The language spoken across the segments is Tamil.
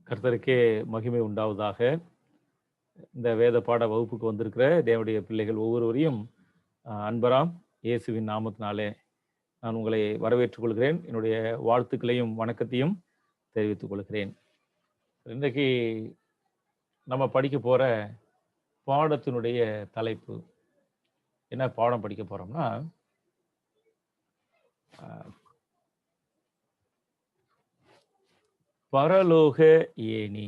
கர்த்தருக்கே மகிமை உண்டாவதாக. இந்த வேத பாட வகுப்புக்கு வந்திருக்கிற தேவனுடைய பிள்ளைகள் ஒவ்வொருவரையும் அன்பராம் இயேசுவின் நாமத்தினாலே நான் உங்களை வரவேற்றுக் கொள்கிறேன். என்னுடைய வாழ்த்துக்களையும் வணக்கத்தையும் தெரிவித்துக் கொள்கிறேன். இன்றைக்கு நம்ம படிக்க போற பாடத்தினுடைய தலைப்பு என்ன பாடம் படிக்க போறோம்னா, பரலோக ஏணி.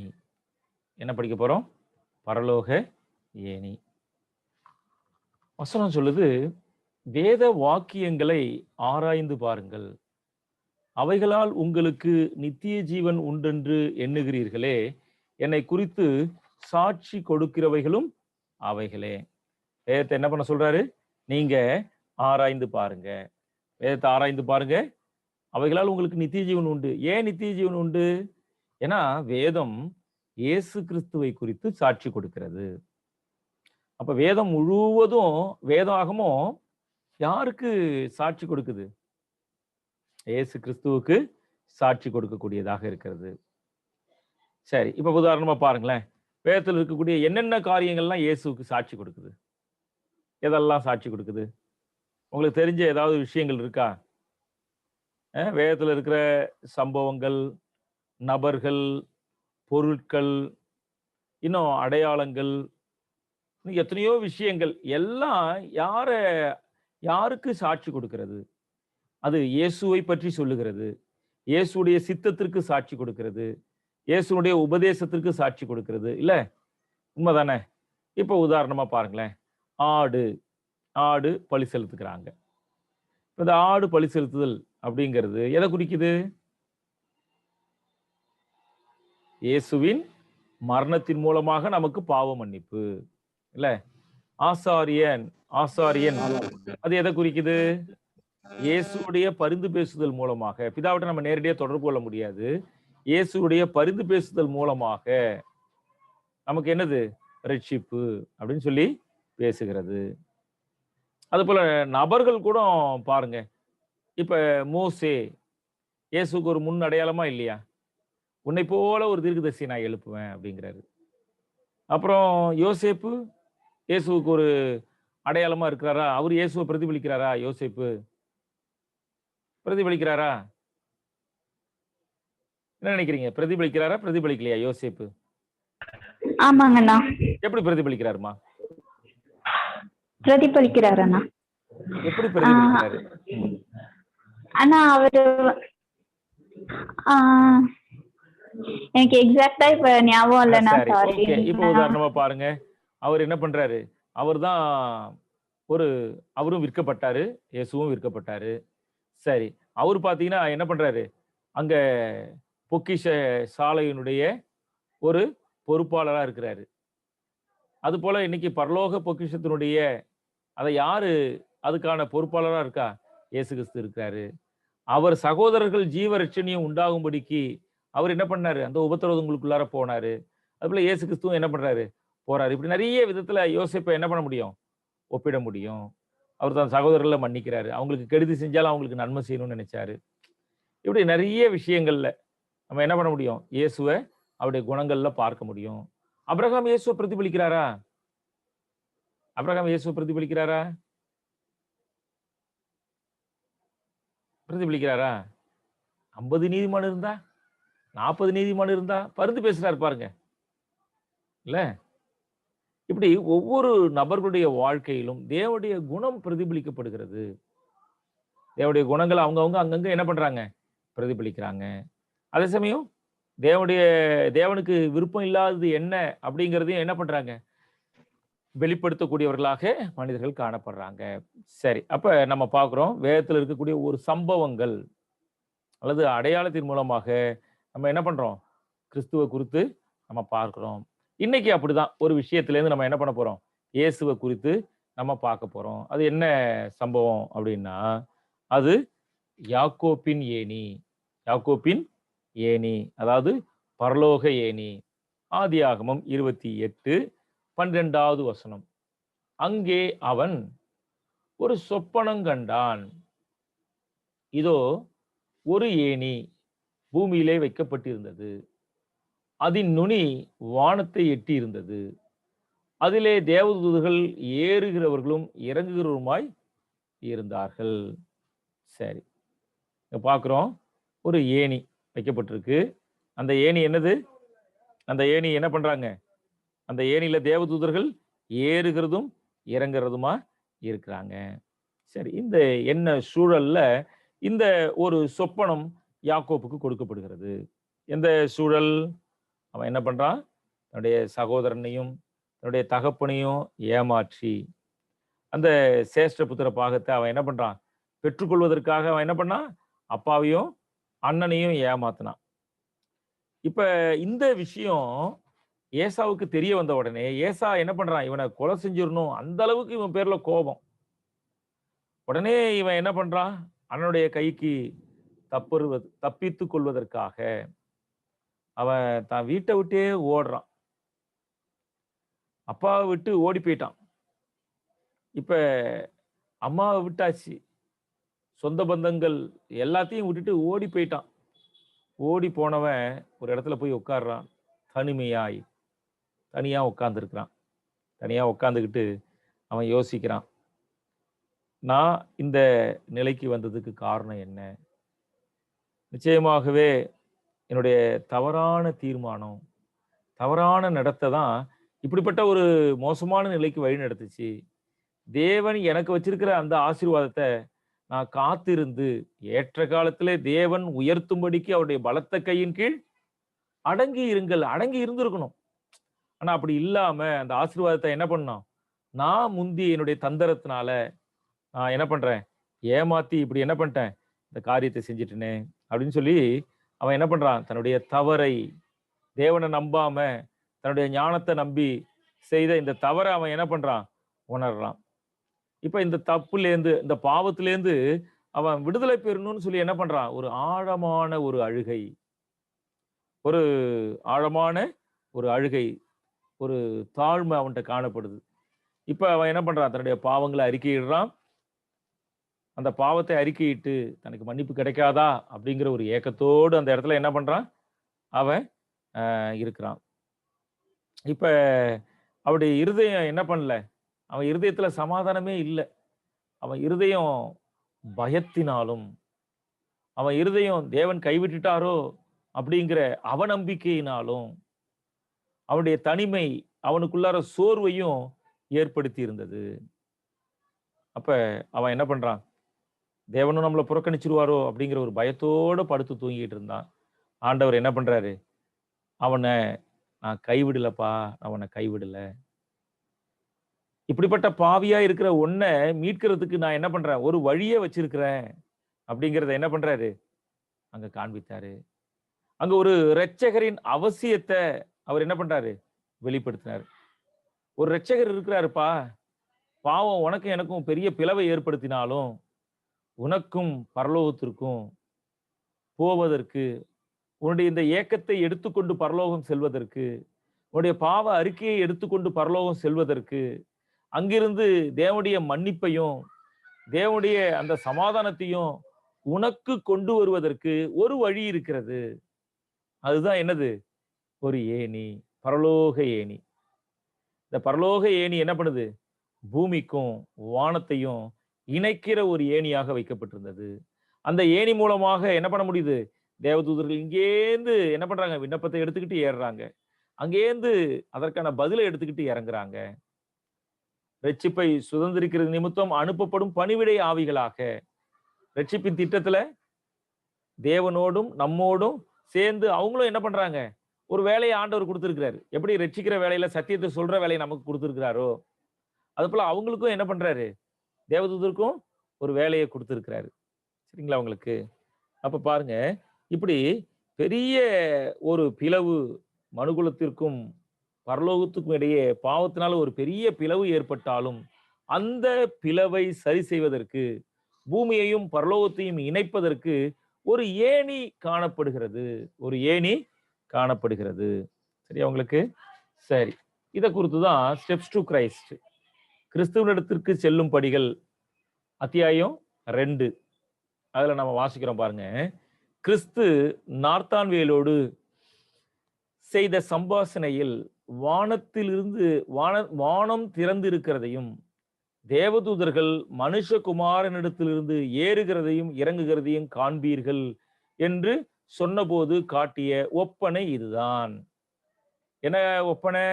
என்ன படிக்க போறோம்? பரலோக ஏணி. வசனம் சொல்லுது, வேத வாக்கியங்களை ஆராய்ந்து பாருங்கள், அவைகளால் உங்களுக்கு நித்திய ஜீவன் உண்டென்று எண்ணுகிறீர்களே, என்னை குறித்து சாட்சி கொடுக்கிறவைகளும் அவைகளே. வேதத்தை என்ன பண்ண சொல்றாரு? நீங்க ஆராய்ந்து பாருங்க, வேதத்தை ஆராய்ந்து பாருங்க, அவைகளால் உங்களுக்கு நித்திய ஜீவன் உண்டு. ஏன் நித்திய ஜீவன் உண்டு? ஏன்னா வேதம் இயேசு கிறிஸ்துவை குறித்து சாட்சி கொடுக்கிறது. அப்ப வேதம் முழுவதும், வேதாகமும் யாருக்கு சாட்சி கொடுக்குது? இயேசு கிறிஸ்துவுக்கு சாட்சி கொடுக்கக்கூடியதாக இருக்கிறது. சரி, இப்ப உதாரணமா பாருங்களேன், வேதத்தில் இருக்கக்கூடிய என்னென்ன காரியங்கள்லாம் இயேசுவுக்கு சாட்சி கொடுக்குது? எதெல்லாம் சாட்சி கொடுக்குது? உங்களுக்கு தெரிஞ்ச ஏதாவது விஷயங்கள் இருக்கா? வேதத்தில் இருக்கிற சம்பவங்கள், நபர்கள், பொருட்கள், இன்னும் அடையாளங்கள், எத்தனையோ விஷயங்கள் எல்லாம் யாருக்கு சாட்சி கொடுக்கிறது? அது இயேசுவை பற்றி சொல்லுகிறது, இயேசுடைய சித்தத்திற்கு சாட்சி கொடுக்கிறது, இயேசுடைய உபதேசத்திற்கு சாட்சி கொடுக்கிறது. இல்ல, உண்மைதானே? இப்ப உதாரணமா பாருங்களேன், ஆடு பலி செலுத்துக்கிறாங்க. இந்த ஆடு பலி செலுத்துதல் அப்படிங்கிறது எதை குறிக்குது? இயேசுவின் மரணத்தின் மூலமாக நமக்கு பாவ மன்னிப்பு. இல்ல, ஆசாரியன் அது எதை குறிக்குது? இயேசுடைய பரிந்து பேசுதல் மூலமாக, பிதாவிட்ட நம்ம நேரடியாக தொடர்பு கொள்ள முடியாது, இயேசுடைய பரிந்து பேசுதல் மூலமாக நமக்கு என்னது? ரட்சிப்பு அப்படின்னு சொல்லி பேசுகிறது. அது போல நபர்கள் கூட பாருங்க, இப்ப மோசே இயேசுக்கு ஒரு முன் அடையாளமா இல்லையா? உன்னை போல ஒரு தீர்க்கதரிசியை நான் எழுப்புவேன் அப்படிங்கிறாரு. அப்புறம் யோசேப்பு இயேசுக்கு ஒரு அடையாளமா இருக்கிறாரா? அவர் இயேசுவை பிரதிபலிக்கிறாரா? யோசேப்பு பிரதிபலிக்கிறாரா? என்ன நினைக்கிறீங்க? பிரதிபலிக்கிறாரா, பிரதிபலிக்கலையா யோசேப்பு? ஆமாங்கண்ணா. எப்படி பிரதிபலிக்கிறாருமா? பிரதிபலிக்கிறாரண்ணா. எப்படி பிரதிபலிக்கிறாரு? அண்ணா அவரு எனக்கு எக்ஸாக்ட்டா இப்ப ஞாபகம் இல்லைண்ணா, சாரி. இப்போ உதாரணமா பாருங்க, அவர் என்ன பண்றாரு? அவர்தான் அவரும் விற்கப்பட்டாரு, இயேசுவும் விற்கப்பட்டாரு. சரி, அவர் பாத்தீங்கன்னா என்ன பண்றாரு? அங்க பொக்கிஷ சாலையினுடைய ஒரு பொறுப்பாளரா இருக்கிறாரு. அது போல இன்னைக்கு பரலோக பொக்கிஷத்தினுடைய அதை யாரு அதுக்கான பொறுப்பாளரா இருக்கா? இயேசு கிறிஸ்து இருக்கிறாரு. அவர் சகோதரர்கள் ஜீவ ரட்சணியம் உண்டாகும்படிக்கு அவர் என்ன பண்ணாரு? அந்த உபத்திரவங்களுக்குள்ளார போனாரு. அதுபோல இயேசு கிறிஸ்துவும் என்ன பண்றாரு? போறாரு. இப்படி நிறைய விதத்துல யோசேப்பை என்ன பண்ண முடியும்? ஒப்பிட முடியும். அவர் தன் சகோதரர்களை மன்னிக்கிறாரு. அவங்களுக்கு கெடுதி செஞ்சாலும் அவங்களுக்கு நன்மை செய்யணும்னு நினைச்சாரு. இப்படி நிறைய விஷயங்கள்ல நம்ம என்ன பண்ண முடியும்? இயேசுவை அவருடைய குணங்கள்ல பார்க்க முடியும். அபிரகாம் இயேசுவை பிரதிபலிக்கிறாரா? அபிரகாம் இயேசுவை பிரதிபலிக்கிறாரா? பிரதிபலிக்கிறாரா? 50 நீதிமான் இருந்தா, 40 நீதிமான் இருந்தா பரிந்து பேசுறாரு பாருங்க. இல்ல, இப்படி ஒவ்வொரு நபர்களுடைய வாழ்க்கையிலும் தேவனுடைய குணம் பிரதிபலிக்கப்படுகிறது. தேவனுடைய குணங்கள் அவங்கவுங்க அங்கங்க என்ன பண்றாங்க? பிரதிபலிக்கிறாங்க. அதே சமயம் தேவனுக்கு விருப்பம் இல்லாதது என்ன அப்படிங்கிறதையும் என்ன பண்றாங்க? வெளிப்படுத்தக்கூடியவர்களாக மனிதர்கள் காணப்படுறாங்க. சரி, அப்ப நம்ம பார்க்கிறோம், வேதத்தில் இருக்கக்கூடிய ஒரு சம்பவங்கள் அல்லது அடையாளத்தின் மூலமாக நம்ம என்ன பண்றோம்? கிறிஸ்துவை குறித்து நம்ம பார்க்கிறோம். இன்னைக்கு அப்படிதான் ஒரு விஷயத்திலேருந்து நம்ம என்ன பண்ண போறோம்? இயேசுவை குறித்து நம்ம பார்க்க போறோம். அது என்ன சம்பவம் அப்படின்னா, அது யாக்கோப்பின் ஏணி. யாக்கோப்பின் ஏணி, அதாவது பரலோக ஏணி. ஆதியாகமம் 28:12வது வசனம். அங்கே அவன் ஒரு சொப்பனம் கண்டான். இதோ ஒரு ஏணி பூமியிலே வைக்கப்பட்டிருந்தது. அதன் நுனி வானத்தை எட்டி இருந்தது. அதிலே தேவதூதர்கள் ஏறுகிறவர்களும் இறங்குகிறவருமாய் இருந்தார்கள். சரி, இங்க பார்க்கிறோம். ஒரு ஏணி வைக்கப்பட்டிருக்கு. அந்த ஏணி என்னது? அந்த ஏணி என்ன பண்றாங்க? அந்த ஏணியில தேவதூதர்கள் ஏறுகிறதும் இறங்குறதுமா இருக்கிறாங்க. சரி, இந்த என்ன சூழல்ல இந்த ஒரு சொப்பனம் யாக்கோப்புக்கு கொடுக்கப்படுகிறது? எந்த சூழல்? அவன் என்ன பண்றான்? தன்னுடைய சகோதரனையும் தன்னுடைய தகப்பனையும் ஏமாற்றி அந்த சேஷ்ட புத்திர பாகத்தை அவன் என்ன பண்றான்? பெற்றுக்கொள்வதற்காக அவன் என்ன பண்ணான்? அப்பாவையும் அண்ணனையும் ஏமாத்துனான். இப்ப இந்த விஷயம் ஏசாவுக்கு தெரிய வந்த உடனே ஏசா என்ன பண்றான்? இவனை கொலை செஞ்சிரணும், அந்த அளவுக்கு இவன் பேர்ல கோபம். உடனே இவன் என்ன பண்றான்? அண்ணனுடைய கைக்கு தப்பித்துக் கொள்வதற்காக அவன் தான் வீட்டை விட்டே ஓடுறான். அப்பாவை விட்டு ஓடி போயிட்டான். இப்ப அம்மாவை விட்டாச்சு, சொந்த பந்தங்கள் எல்லாத்தையும் விட்டுட்டு ஓடி போயிட்டான். ஓடி போனவன் ஒரு இடத்துல போய் உட்கார்றான். தனிமையாய் தனியா உட்கார்ந்துருக்கிறான். தனியா உட்கார்ந்துக்கிட்டு அவன் யோசிக்கிறான். நான் இந்த நிலைக்கு வந்ததுக்கு காரணம் என்ன? நிச்சயமாகவே என்னுடைய தவறான தீர்மானம், தவறான நடத்தை தான் இப்படிப்பட்ட ஒரு மோசமான நிலைக்கு வழி நடத்துச்சு. தேவன் எனக்கு வச்சிருக்கிற அந்த ஆசீர்வாதத்தை நான் காத்திருந்து ஏற்ற காலத்திலே தேவன் உயர்த்தும்படிக்கு அவருடைய பலத்த கையின் கீழ் அடங்கி இருங்கள். அடங்கி இருந்திருக்கணும். ஆனா அப்படி இல்லாம அந்த ஆசீர்வாதத்தை என்ன பண்ணோம்? நான் முந்தி என்னுடைய தந்திரத்தினால நான் என்ன பண்றேன்? ஏமாத்தி இப்படி என்ன பண்ணிட்டேன்? இந்த காரியத்தை செஞ்சுட்டேனே அப்படின்னு சொல்லி அவன் என்ன பண்றான்? தன்னுடைய தவறை தேவனை நம்பாம தன்னுடைய ஞானத்தை நம்பி செய்த இந்த தவறை அவன் என்ன பண்றான்? உணர்றான். இப்ப இந்த தப்புலேருந்து இந்த பாவத்திலேருந்து அவன் விடுதலை பெறணும்னு சொல்லி என்ன பண்றான்? ஒரு ஆழமான ஒரு அழுகை, ஒரு ஆழமான ஒரு அழுகை, ஒரு தாழ்மை அவன்கிட்ட காணப்படுது. இப்ப அவன் என்ன பண்றான்? தன்னுடைய பாவங்களை அறிக்கையிடுறான். அந்த பாவத்தை அறிக்கையிட்டு தனக்கு மன்னிப்பு கிடைக்காதா அப்படிங்கிற ஒரு ஏக்கத்தோடு அந்த இடத்துல என்ன பண்றான்? அவன் இருக்கிறான். இப்ப அவருடைய இருதயம் என்ன பண்ணல? அவன் இருதயத்துல சமாதானமே இல்ல. அவன் இருதயம் பயத்தினாலும், அவன் இருதயம் தேவன் கைவிட்டுட்டாரோ அப்படிங்கிற அவநம்பிக்கையினாலும், அவனுடைய தனிமை அவனுக்குள்ளார சோர்வையும் ஏற்படுத்தி இருந்தது. அப்ப அவன் என்ன பண்றான்? தேவனும் நம்மளை புறக்கணிச்சிருவாரோ அப்படிங்கிற ஒரு பயத்தோட படுத்து தூங்கிட்டு இருந்தான். ஆண்டவர் என்ன பண்றாரு? அவனை நான் கைவிடலப்பா, அவனை கைவிடல. இப்படிப்பட்ட பாவியா இருக்கிற உன்னை மீட்கிறதுக்கு நான் என்ன பண்றேன்? ஒரு வழியை வச்சிருக்கிறேன் அப்படிங்கிறத என்ன பண்றாரு? அங்க காண்பித்தாரு. அங்க ஒரு இரட்சகரின் அவசியத்தை அவர் என்ன பண்றாரு? வெளிப்படுத்தினார். ஒரு இரட்சகர் இருக்கிறாருப்பா. பாவம் உனக்கும் எனக்கும் பெரிய பிளவை ஏற்படுத்தினாலும் உனக்கும் பரலோகத்திற்கும் போவதற்கு, உன்னுடைய இந்த ஏக்கத்தை எடுத்துக்கொண்டு பரலோகம் செல்வதற்கு, உன்னுடைய பாவ அறிக்கையை எடுத்துக்கொண்டு பரலோகம் செல்வதற்கு, அங்கிருந்து தேவனுடைய மன்னிப்பையும் தேவனுடைய அந்த சமாதானத்தையும் உனக்கு கொண்டு வருவதற்கு ஒரு வழி இருக்கிறது. அதுதான் என்னது? ஒரு ஏணி, பரலோக ஏணி. இந்த பரலோக ஏணி என்ன பண்ணுது? பூமிக்கும் வானத்தையும் இணைக்கிற ஒரு ஏணியாக வைக்கப்பட்டிருந்தது. அந்த ஏணி மூலமாக என்ன பண்ண முடியுது? தேவதூதர்கள் இங்கேந்து என்ன பண்றாங்க? விண்ணப்பத்தை எடுத்துக்கிட்டு ஏறுறாங்க. அங்கேந்து அதற்கான பதிலை எடுத்துக்கிட்டு இறங்குறாங்க. ரட்சிப்பை சுதந்திரிக்கிறது நிமித்தம் அனுப்பப்படும் பணிவிடை ஆவிகளாக ரட்சிப்பின் திட்டத்துல தேவனோடும் நம்மோடும் சேர்ந்து அவங்களும் என்ன பண்றாங்க? ஒரு வேலையை ஆண்டவர் கொடுத்திருக்கிறாரு. எப்படி ரட்சிக்கிற வேலையில சத்தியத்தை சொல்ற வேலையை நமக்கு கொடுத்திருக்கிறாரோ, அது போல அவங்களுக்கும் என்ன பண்றாரு? தேவதூதருக்கும் ஒரு வேலையை கொடுத்திருக்கிறாரு. சரிங்களா உங்களுக்கு? அப்ப பாருங்க, இப்படி பெரிய ஒரு பிளவு மனுகுலத்திற்கும் பரலோகத்துக்கும் இடையே பாவத்தினால ஒரு பெரிய பிளவு ஏற்பட்டாலும் அந்த பிளவை சரி செய்வதற்கு பூமியையும் பரலோகத்தையும் இணைப்பதற்கு ஒரு ஏணி காணப்படுகிறது. ஒரு ஏணி காணப்படுகிறது. சரியா உங்களுக்கு? சரி, இதை குறித்து தான் ஸ்டெப்ஸ் டு கிரைஸ்ட், கிறிஸ்துவனிடத்திற்கு செல்லும் படிகள், அத்தியாயம் 2. அதுல நம்ம வாசிக்கிறோம் பாருங்க. கிறிஸ்து நார்த்தான்வேலோடு செய்த சம்பாஷணையில் வானத்திலிருந்து வானம் திறந்திருக்கிறதையும் தேவதூதர்கள் மனுஷகுமாரனிடத்திலிருந்து ஏறுகிறதையும் இறங்குகிறதையும் காண்பீர்கள் என்று சொன்னபோது காட்டிய ஒப்பனை இதுதான். என்ன ஒப்பனை?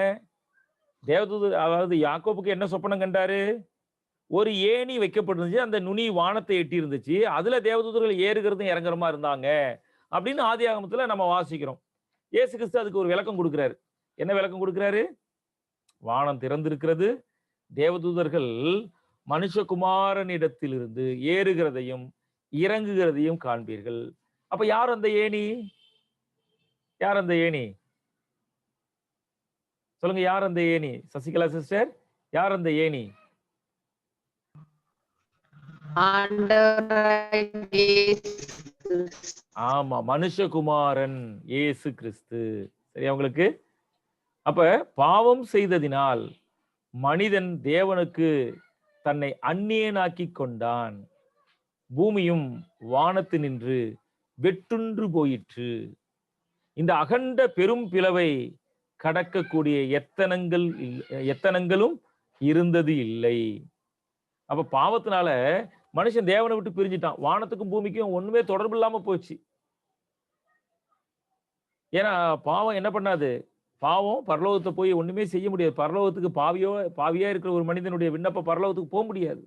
தேவதூதர், அதாவது யாக்கோபுக்கு என்ன சொப்பனம் கண்டாரு? ஒரு ஏணி வைக்கப்பட்டிருந்துச்சு, அந்த நுனி வானத்தை எட்டி இருந்துச்சு, அதுல தேவதூதர்கள் ஏறுகிறதும் இறங்குறமா இருந்தாங்க அப்படின்னு ஆதியாகமத்துல நம்ம வாசிக்கிறோம். இயேசு கிறிஸ்து அதுக்கு ஒரு விளக்கம் கொடுக்கிறாரு. என்ன விளக்கம் கொடுக்கிறாரு? வானம் திறந்திருக்கிறது, தேவதூதர்கள் மனுஷகுமாரனிடத்திலிருந்து ஏறுகிறதையும் இறங்குகிறதையும் காண்பீர்கள். அப்ப யார் அந்த ஏணி? யார் அந்த ஏணி? சொல்லுங்க, யார் அந்த ஏணி? சசிகலா சிஸ்டர், யார் அந்த ஏணி? ஆமா, மனுஷகுமாரன் இயேசு கிறிஸ்து. சரியா உங்களுக்கு? அப்ப பாவம் செய்ததினால் மனிதன் தேவனுக்கு தன்னை அந்நியனாக்கி கொண்டான், பூமியும் வானத்து நின்று வெட்டுண்டு போயிற்று. இந்த அகண்ட பெரும் பிளவை கடக்கக்கூடிய எத்தனங்களும் இருந்தது இல்லை. அப்ப பாவத்தினால மனுஷன் தேவனை விட்டு பிரிஞ்சிட்டான். வானத்துக்கும் பூமிக்கும் ஒண்ணுமே தொடர்பு இல்லாம போச்சு. ஏன்னா பாவம் என்ன பண்ணாது? பாவம் பரலோகத்தை போய் ஒண்ணுமே செய்ய முடியாது. பரலோகத்துக்கு பாவியா இருக்கிற ஒரு மனிதனுடைய விண்ணப்ப பரலோகத்துக்கு போக முடியாது.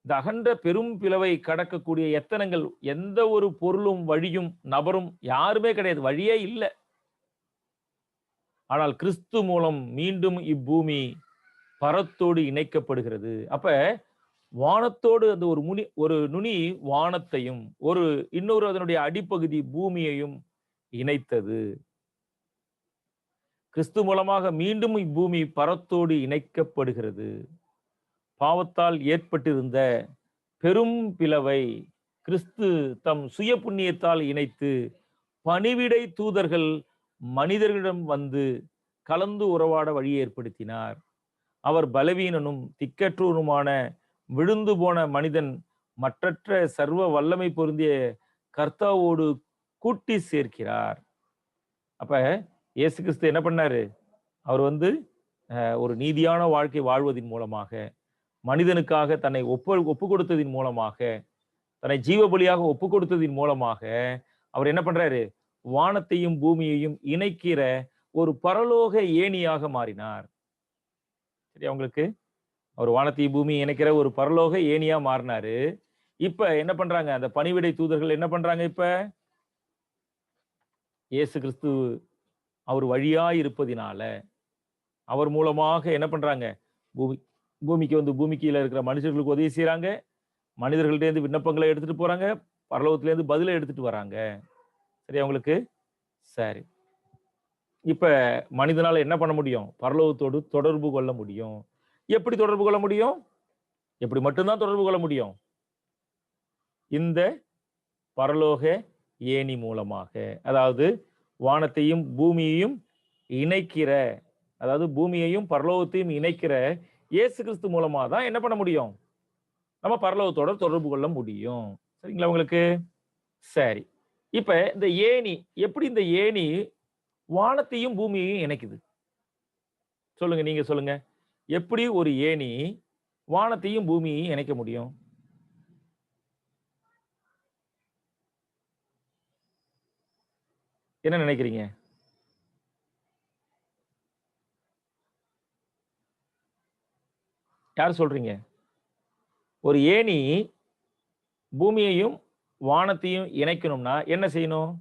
இந்த அகன்ற பெரும் பிளவை கடக்கக்கூடிய எத்தனங்கள், எந்த ஒரு பொருளும் வழியும் நபரும் யாருமே கிடையாது, வழியே இல்லை. ஆனால் கிறிஸ்து மூலம் மீண்டும் இப்பூமி பரத்தோடு இணைக்கப்படுகிறது. அப்ப வானத்தோடு அந்த ஒரு நுனி வானத்தையும் இன்னொரு அதனுடைய அடிப்பகுதி பூமியையும் இணைத்தது. கிறிஸ்து மூலமாக மீண்டும் இப்பூமி பரத்தோடு இணைக்கப்படுகிறது. பாவத்தால் ஏற்பட்டிருந்த பெரும் பிளவை கிறிஸ்து தம் சுய புண்ணியத்தால் இணைத்து பணிவிடை தூதர்கள் மனிதர்களிடம் வந்து கலந்து உறவாட வழி ஏற்படுத்தினார். அவர் பலவீனனும் திக்கற்றோருமான விழுந்து போன மனிதன் மற்றற்ற சர்வ வல்லமை பொருந்திய கர்த்தாவோடு கூட்டி சேர்க்கிறார். அப்ப இயேசு கிறிஸ்து என்ன பண்ணாரு? அவர் ஒரு நீதியான வாழ்க்கை வாழ்வதன் மூலமாக, மனிதனுக்காக தன்னை ஒப்பு கொடுத்ததின் மூலமாக, தன்னை ஜீவ பலியாக ஒப்பு கொடுத்ததின் மூலமாக அவர் என்ன பண்றாரு? வானத்தையும் பூமியையும் இணைக்கிற ஒரு பரலோக ஏணியாக மாறினார். சரியா உங்களுக்கு? அவர் வானத்தையும் பூமியை இணைக்கிற ஒரு பரலோக ஏணியா மாறினாரு. இப்ப என்ன பண்றாங்க? அந்த பணிவிடை தூதர்கள் என்ன பண்றாங்க? இப்ப இயேசு கிறிஸ்து அவர் வழியா இருப்பதினால அவர் மூலமாக என்ன பண்றாங்க? பூமிக்கு பூமிக்குள்ள இருக்கிற மனுஷர்களுக்கு உதவி செய்யறாங்க. மனிதர்கள்ட்ட இருந்து விண்ணப்பங்களை எடுத்துட்டு போறாங்க, பரலோகத்துல இருந்து பதிலை எடுத்துட்டு வராங்க. சரியா உங்களுக்கு? சரி, இப்ப மனிதனால என்ன பண்ண முடியும்? பரலோகத்தோடு தொடர்பு கொள்ள முடியும். எப்படி தொடர்பு கொள்ள முடியும்? எப்படி மட்டும்தான் தொடர்பு கொள்ள முடியும்? இந்த பரலோக ஏணி மூலமாக. அதாவது வானத்தையும் பூமியையும் இணைக்கிற, அதாவது பூமியையும் பரலோகத்தையும் இணைக்கிற இயேசு கிறிஸ்து மூலமா தான் என்ன பண்ண முடியும்? நம்ம பரலோகத்தோட தொடர்பு கொள்ள முடியும். சரிங்களா உங்களுக்கு? சரி, இப்ப இந்த ஏணி, எப்படி இந்த ஏணி வானத்தையும் பூமியையும் இணைக்குது? சொல்லுங்க, நீங்க சொல்லுங்க. எப்படி ஒரு ஏணி வானத்தையும் பூமியையும் இணைக்க முடியும்? என்ன நினைக்கிறீங்க? யார் சொல்றீங்க? ஒரு ஏணி பூமியையும் வானத்தையும் இணைக்கணும்னா என்ன செய்யணும்?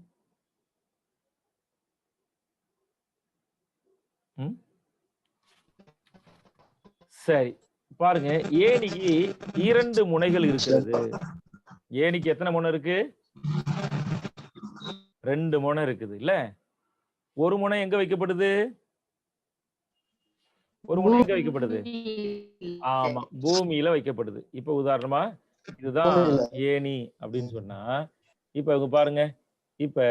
சரி, பாருங்க, ஏணிக்கு 2 முனைகள் இருக்கிறது. ஏணிக்கு எத்தனை முனை இருக்கு? 2 முனை இருக்குது இல்ல? ஒரு முனை எங்க வைக்கப்படுது? ஒரு முனை எங்க வைக்கப்படுது? ஆமா, பூமியில வைக்கப்படுது. இப்ப உதாரணமா இதுதான் ஏணி அப்படின்னு சொன்னா, இப்ப இங்க பாருங்க, இப்ப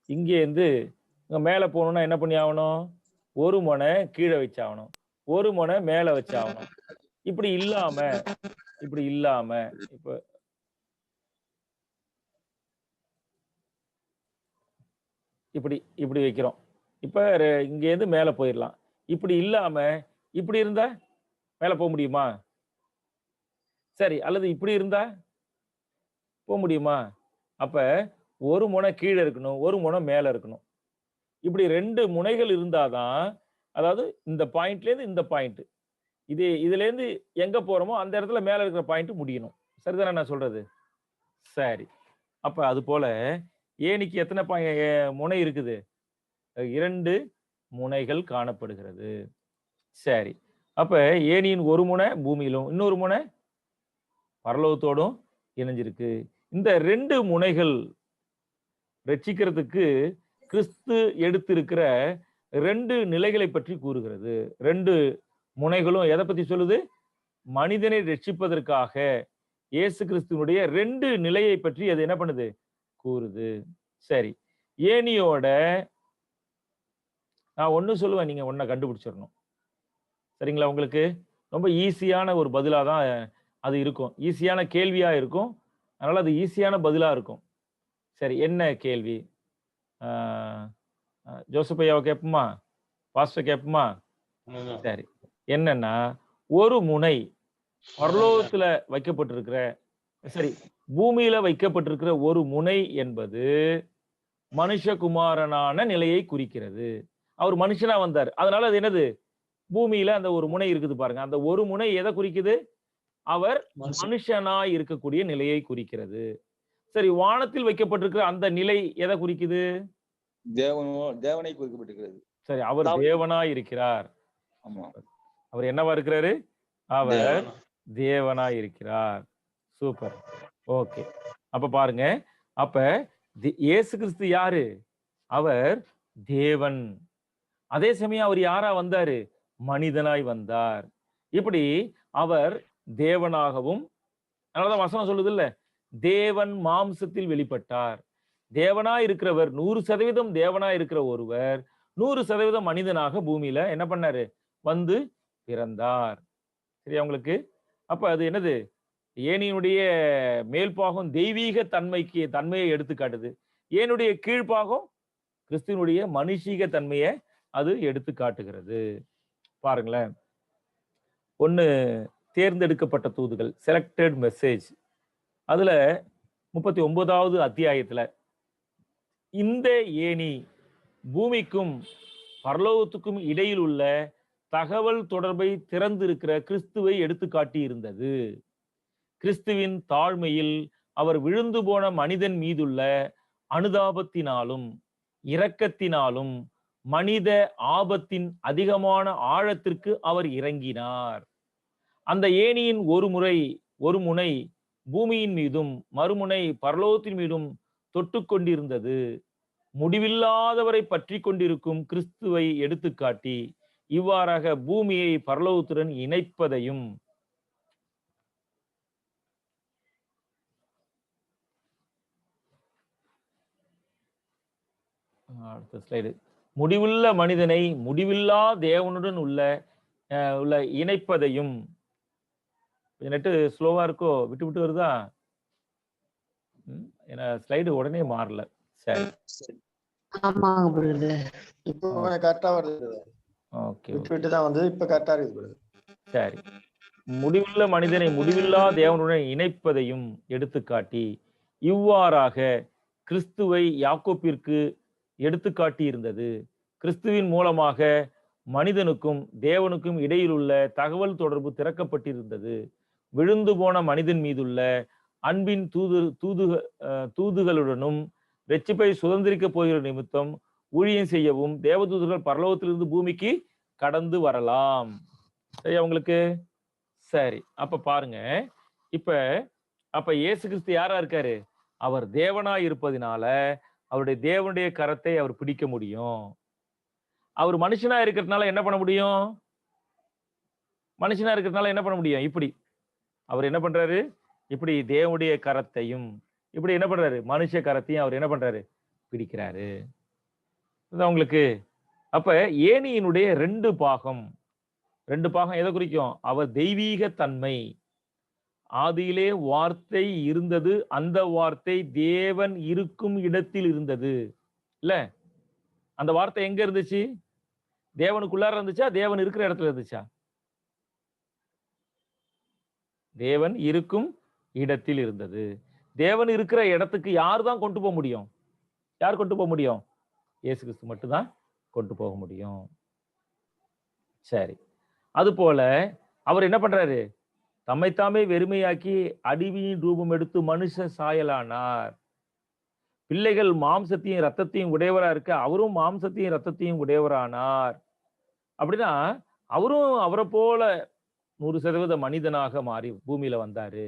இங்க இருந்து மேல போகணும்னா என்ன பண்ணி ஆகணும்? ஒரு முனை கீழே வச்சாகணும், ஒரு முனை மேல வச்சாகணும். இப்படி இல்லாம இப்ப இப்படி இப்படி வைக்கிறோம். இப்ப இங்கேருந்து மேல போயிரலாம். இப்படி இல்லாம இப்படி இருந்தா மேல போ முடியுமா? சரி. அல்லது இப்படி இருந்தா போ முடியுமா? அப்ப ஒரு முனை கீழ இருக்கணும். ஒரு முனை மேல இருக்கணும். இப்படி 2 முனைகள் இருந்தா தான், அதாவது இந்த பாயிண்ட்லேருந்து இந்த பாயிண்ட். இதுலேருந்து எங்க போறோமோ அந்த இடத்துல மேல இருக்கிற பாயிண்ட் முடியணும். சரிதானே நான் சொல்றது? சரி. அப்ப அதுபோல ஏணிக்கு எத்தன முனை இருக்குது? 2 முனைகள் காணப்படுகிறது. சரி. அப்ப ஏணியின் ஒரு முனை பூமியிலும், இன்னொரு முனை பரலோகத்தோடும் இணைஞ்சிருக்கு. இந்த 2 முனைகள் ரட்சிக்கிறதுக்கு கிறிஸ்து எடுத்திருக்கிற 2 நிலைகளை பற்றி கூறுகிறது. 2 முனைகளும் எத பத்தி சொல்லுது? மனிதனை ரட்சிப்பதற்காக இயேசு கிறிஸ்துவினுடைய 2 நிலையை பற்றி அது என்ன பண்ணுது? கூறுது. சரி. ஏணியோட நான் ஒண்ணு சொல்லுவேன். நீங்க ஒண்ண கண்டுபிடிச்சிரணும். சரிங்களா உங்களுக்கு? ரொம்ப ஈஸியான ஒரு பதிலா தான் அது இருக்கும். ஈஸியான கேள்வியா இருக்கும். அதனால அது ஈஸியான பதிலா இருக்கும். சரி, என்ன கேள்வி? ஆ ஜோசப் ஐயாவ கேட்போமா? பாஸ்டர் கேட்போமா? சரி. என்னன்னா, ஒரு முனை பரலோகத்துல வைக்கப்பட்டிருக்கிற சரி, பூமியில வைக்கப்பட்டிருக்கிற ஒரு முனை என்பது மனுஷகுமாரனான நிலையை குறிக்கிறது. அவர் மனுஷனா வந்தார். அதனால அது என்னது? பூமியில அந்த ஒரு முனை இருக்குது பாருங்க. அந்த ஒரு முனை எத குறிக்குது? அவர் மனுஷனாய் இருக்கக்கூடிய நிலையை குறிக்கிறது. சரி, வானத்தில் வைக்கப்பட்டிருக்கிற அந்த நிலை எத குறிக்குது? தேவனை குறிக்கப்பட்டிருக்கிறது. சரி, அவர் தேவனாய் இருக்கிறார். ஆமா. அவர் என்னவா இருக்கிறாரு? அவர் தேவனாய் இருக்கிறார். சூப்பர். ஓகே. அப்ப பாருங்க. அப்ப இயேசு கிறிஸ்து யாரு? அவர் தேவன். அதே சமயம் அவர் யாரா வந்தாரு? மனிதனாய் வந்தார். இப்படி அவர் தேவனாகவும், அதனாலதான் வசனம் சொல்லுது இல்ல, தேவன் மாம்சத்தில் வெளிப்பட்டார். தேவனாய் இருக்கிறவர் 100% தேவனாய் இருக்கிற ஒருவர் 100% மனிதனாக பூமியில என்ன பண்ணாரு? வந்து பிறந்தார். சரியா உங்களுக்கு? அப்ப அது என்னது? ஏணியினுடைய மேல்பாகம் தெய்வீக தன்மையை எடுத்து காட்டுது. ஏனுடைய கீழ்ப்பாகம் கிறிஸ்துவனுடைய மனுஷீக தன்மையை அது எடுத்து காட்டுகிறது. பாருங்களேன். 1 தேர்ந்தெடுக்கப்பட்ட தூதுகள், செலக்டட் மெசேஜ். அதுல 39வது அத்தியாயத்துல இந்த ஏணி பூமிக்கும் பரலோகத்துக்கும் இடையில் உள்ள தகவல் தொடர்பை திறந்திருக்கிற கிறிஸ்துவை எடுத்து காட்டி இருந்தது. கிறிஸ்துவின் தாழ்மையில் அவர் விழுந்து போன மனிதன் மீதுள்ள அனுதாபத்தினாலும் இரக்கத்தினாலும் மனித ஆபத்தின் அதிகமான ஆழத்திற்கு அவர் இறங்கினார். அந்த ஏணியின் ஒரு முனை பூமியின் மீதும் மறுமுனை பரலோகத்தின் மீதும் தொட்டு கொண்டிருந்தது. முடிவில்லாதவரை பற்றி கொண்டிருக்கும் கிறிஸ்துவை எடுத்துக்காட்டி இவ்வாறாக பூமியை பரலோகத்துடன் இணைப்பதையும் அடுத்த ஸ்லைடு. முடிவுள்ள மனிதனை முடிவில்லா தேவனுடன் உள்ள இணைப்பதையும். நெட்டு ஸ்லோவா இருக்கோ? விட்டு விட்டு வருதா? ஏன்னா ஸ்லைடு உடனே மாறல. சரி. ஆமாங்க பிரதர். இப்போ கரெக்டா வருது. ஓகே. விட்டு விட்டு தான் வந்து இப்ப கரெக்டா இருக்குது. சரி. முடிவுள்ள மனிதனை முடிவில்லா தேவனுடன் இணைப்பதையும் எடுத்துக்காட்டி இவ்வாறாக கிறிஸ்துவை யாக்கோப்பிற்கு எடுத்துக்காட்டி இருந்தது. கிறிஸ்துவின் மூலமாக மனிதனுக்கும் தேவனுக்கும் இடையில் உள்ள தகவல் தொடர்பு திறக்கப்பட்டிருந்தது. விழுந்து போன மனிதன் மீதுள்ள அன்பின் தூதுகளுடனும் ரட்சிப்பை சுதந்திரிக்க போகிற நிமித்தம் ஊழியம் செய்யவும் தேவதூதர்கள் பரலோகத்திலிருந்து பூமிக்கு கடந்து வரலாம். சரியா உங்களுக்கு? சரி. அப்ப பாருங்க. அப்ப இயேசு கிறிஸ்து யாரா இருக்காரு? அவர் தேவனாய் இருப்பதினால அவருடைய தேவனுடைய கரத்தை அவர் பிடிக்க முடியும். அவர் மனுஷனா இருக்கிறதுனால என்ன பண்ண முடியும்? மனுஷனா இருக்கிறதுனால என்ன பண்ண முடியும்? இப்படி அவர் என்ன பண்றாரு? இப்படி தேவனுடைய கரத்தையும் இப்படி என்ன பண்றாரு? மனுஷ கரத்தையும் அவர் என்ன பண்றாரு? பிடிக்கிறாரு. உங்களுக்கு அப்ப ஏணியினுடைய 2 பாகம் எதை குறிக்கும்? அவர் தெய்வீக தன்மை. ஆதியிலே வார்த்தை இருந்தது, அந்த வார்த்தை தேவன் இருக்கும் இடத்தில் இருந்தது. இல்ல, அந்த வார்த்தை எங்க இருந்துச்சு? தேவனுக்குள்ளார இருந்துச்சா? தேவன் இருக்கிற இடத்துல இருந்துச்சா? தேவன் இருக்கும் இடத்தில் இருந்தது. தேவன் இருக்கிற இடத்துக்கு யார் தான் கொண்டு போக முடியும்? யார் கொண்டு போக முடியும்? இயேசு கிறிஸ்து மட்டும் தான் கொண்டு போக முடியும். சரி. அதுபோல அவர் என்ன பண்றாரு? தம்மைத்தாமே வெறுமையாக்கி அடிமையின் ரூபம் எடுத்து மனுஷ சாயலானார். பிள்ளைகள் மாம்சத்தையும் ரத்தத்தையும் உடையவரா இருக்க அவரும் மாம்சத்தையும் ரத்தத்தையும் உடையவரானார். அப்படின்னா அவரும் அவரை போல 100% மனிதனாக மாறி பூமியில வந்தாரு.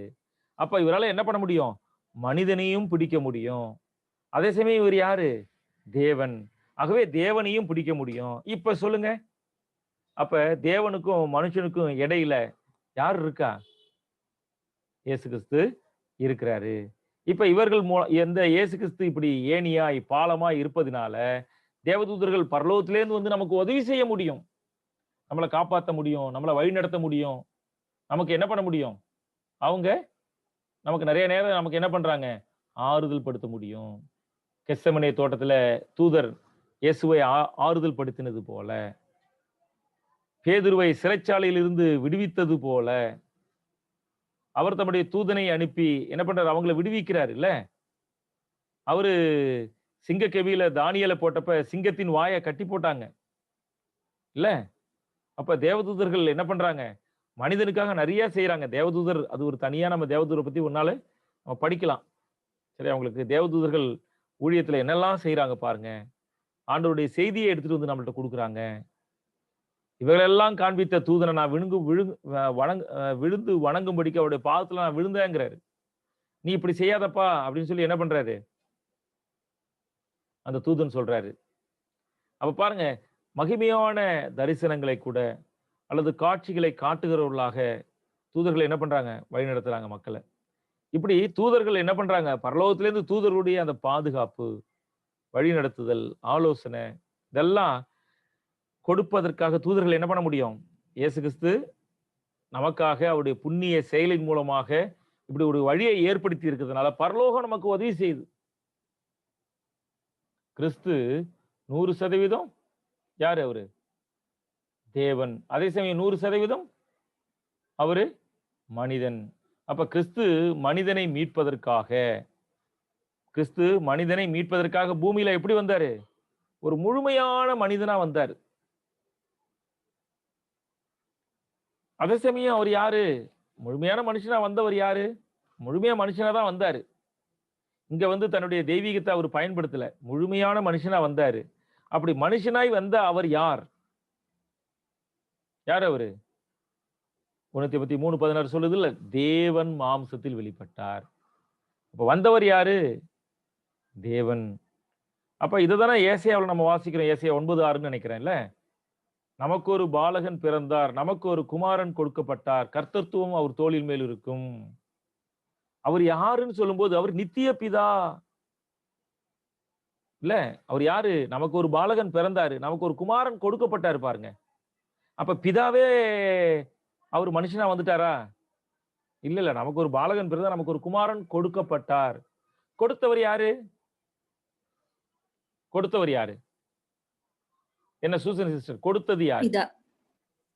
அப்ப இவரால என்ன பண்ண முடியும்? மனிதனையும் பிடிக்க முடியும். அதே சமயம் இவர் யாரு? தேவன். ஆகவே தேவனையும் பிடிக்க முடியும். இப்ப சொல்லுங்க. அப்ப தேவனுக்கும் மனுஷனுக்கும் இடையில யார் இருக்கா? இயேசு கிறிஸ்து இருக்கிறாரு. இப்ப இவர்கள் எந்த இயேசு கிறிஸ்து இப்படி ஏணியாய் பாலமாய் இருப்பதினால தேவதூதர்கள் பரலோகத்திலேருந்து வந்து நமக்கு உதவி செய்ய முடியும். நம்மளை காப்பாற்ற முடியும், நம்மளை வழி நடத்த முடியும். நமக்கு என்ன பண்ண முடியும்? அவங்க நமக்கு நிறைய நேரம் நமக்கு என்ன பண்றாங்க? ஆறுதல் படுத்த முடியும். கெத்செமனே தோட்டத்துல தூதர் இயேசுவை ஆறுதல் படுத்தினது போல, பேதுருவை சிறைச்சாலையில் இருந்து விடுவித்தது போல, அவர் தம்முடைய தூதனை அனுப்பி என்ன பண்றாரு? அவங்களை விடுவிக்கிறார் இல்ல? அவரு சிங்க கெபியில தானியேலை போட்டப்ப சிங்கத்தின் வாயை கட்டி போட்டாங்க இல்ல? அப்ப தேவதூதர்கள் என்ன பண்றாங்க? மனிதனுக்காக நிறைய செய்யறாங்க. தேவதூதர் அது ஒரு தனியா நம்ம தேவதூதரை பத்தி ஒரு நாள் நம்ம படிக்கலாம். சரி, அவங்களுக்கு தேவதூதர்கள் ஊழியத்துல என்னெல்லாம் செய்யறாங்க பாருங்க. ஆண்டவருடைய செய்தியை எடுத்துட்டு வந்து நம்மள்ட்ட கொடுக்குறாங்க. இவர்களெல்லாம் காண்பித்த தூதனை நான் விழுந்து வணங்கும்படிக்கு அவருடைய பாதத்துல நான் விழுந்தேங்கிறாரு. நீ இப்படி செய்யாதப்பா அப்படின்னு சொல்லி என்ன பண்றாரு? அந்த தூதன் சொல்றாரு. அப்ப பாருங்க, மகிமையான தரிசனங்களை கூட அல்லது காட்சிகளை காட்டுகிறவர்களாக தூதர்கள் என்ன பண்றாங்க? வழி நடத்துறாங்க மக்களை. இப்படி தூதர்கள் என்ன பண்றாங்க? பரலோகத்திலிருந்து தூதர்களுடைய அந்த பாதுகாப்பு, வழி நடத்துதல், ஆலோசனை இதெல்லாம் கொடுப்பதற்காக தூதர்கள் என்ன பண்ண முடியும்? இயேசு கிறிஸ்து நமக்காக அவருடைய புண்ணிய செயலின் மூலமாக இப்படி ஒரு வழியை ஏற்படுத்தி இருக்கிறதுனால பரலோகம் நமக்கு உதவி செய்யுது. கிறிஸ்து 100% யாரு? அவரு தேவன். அதே சமயம் 100% அவரு மனிதன். அப்ப கிறிஸ்து மனிதனை மீட்பதற்காக பூமியில எப்படி வந்தாரு? ஒரு முழுமையான மனிதனா வந்தாரு. அதே சமயம் அவர் யாரு? முழுமையான மனுஷனா வந்தவர் யாரு? முழுமையா மனுஷனா தான் வந்தாரு. இங்க வந்து தன்னுடைய தெய்வீகத்தை அவர் பயன்படுத்தல. முழுமையான மனுஷனா வந்தாரு. அப்படி மனுஷனாய் வந்த அவர் யார்? யார் அவரு? 1:3:16 சொல்லுது இல்ல, தேவன் மாம்சத்தில் வெளிப்பட்டார். அப்ப வந்தவர் யாரு? தேவன். அப்ப இதுதானே ஏசாயாவுல நம்ம வாசிக்கிறோம். ஏசாயா 9:6ன்னு நினைக்கிறேன்ல. நமக்கு ஒரு பாலகன் பிறந்தார், நமக்கு ஒரு குமாரன் கொடுக்கப்பட்டார், கர்த்தத்துவம் அவர் தோளின் மேல் இருக்கும். அவர் யாருன்னு சொல்லும்போது அவர் நித்திய பிதா இல்ல. அவர் யாரு? நமக்கு ஒரு பாலகன் பிறந்தாரு, நமக்கு ஒரு குமாரன் கொடுக்கப்பட்டாரு பாருங்க. அப்ப பிதாவே அவர் மனுஷனா வந்துட்டாரா? இல்ல. நமக்கு ஒரு பாலகன் பிறந்தா, நமக்கு ஒரு குமாரன் கொடுக்கப்பட்டார். கொடுத்தவர் யாரு? என்ன சூசன் சிஸ்டர், கொடுத்தது யாரு?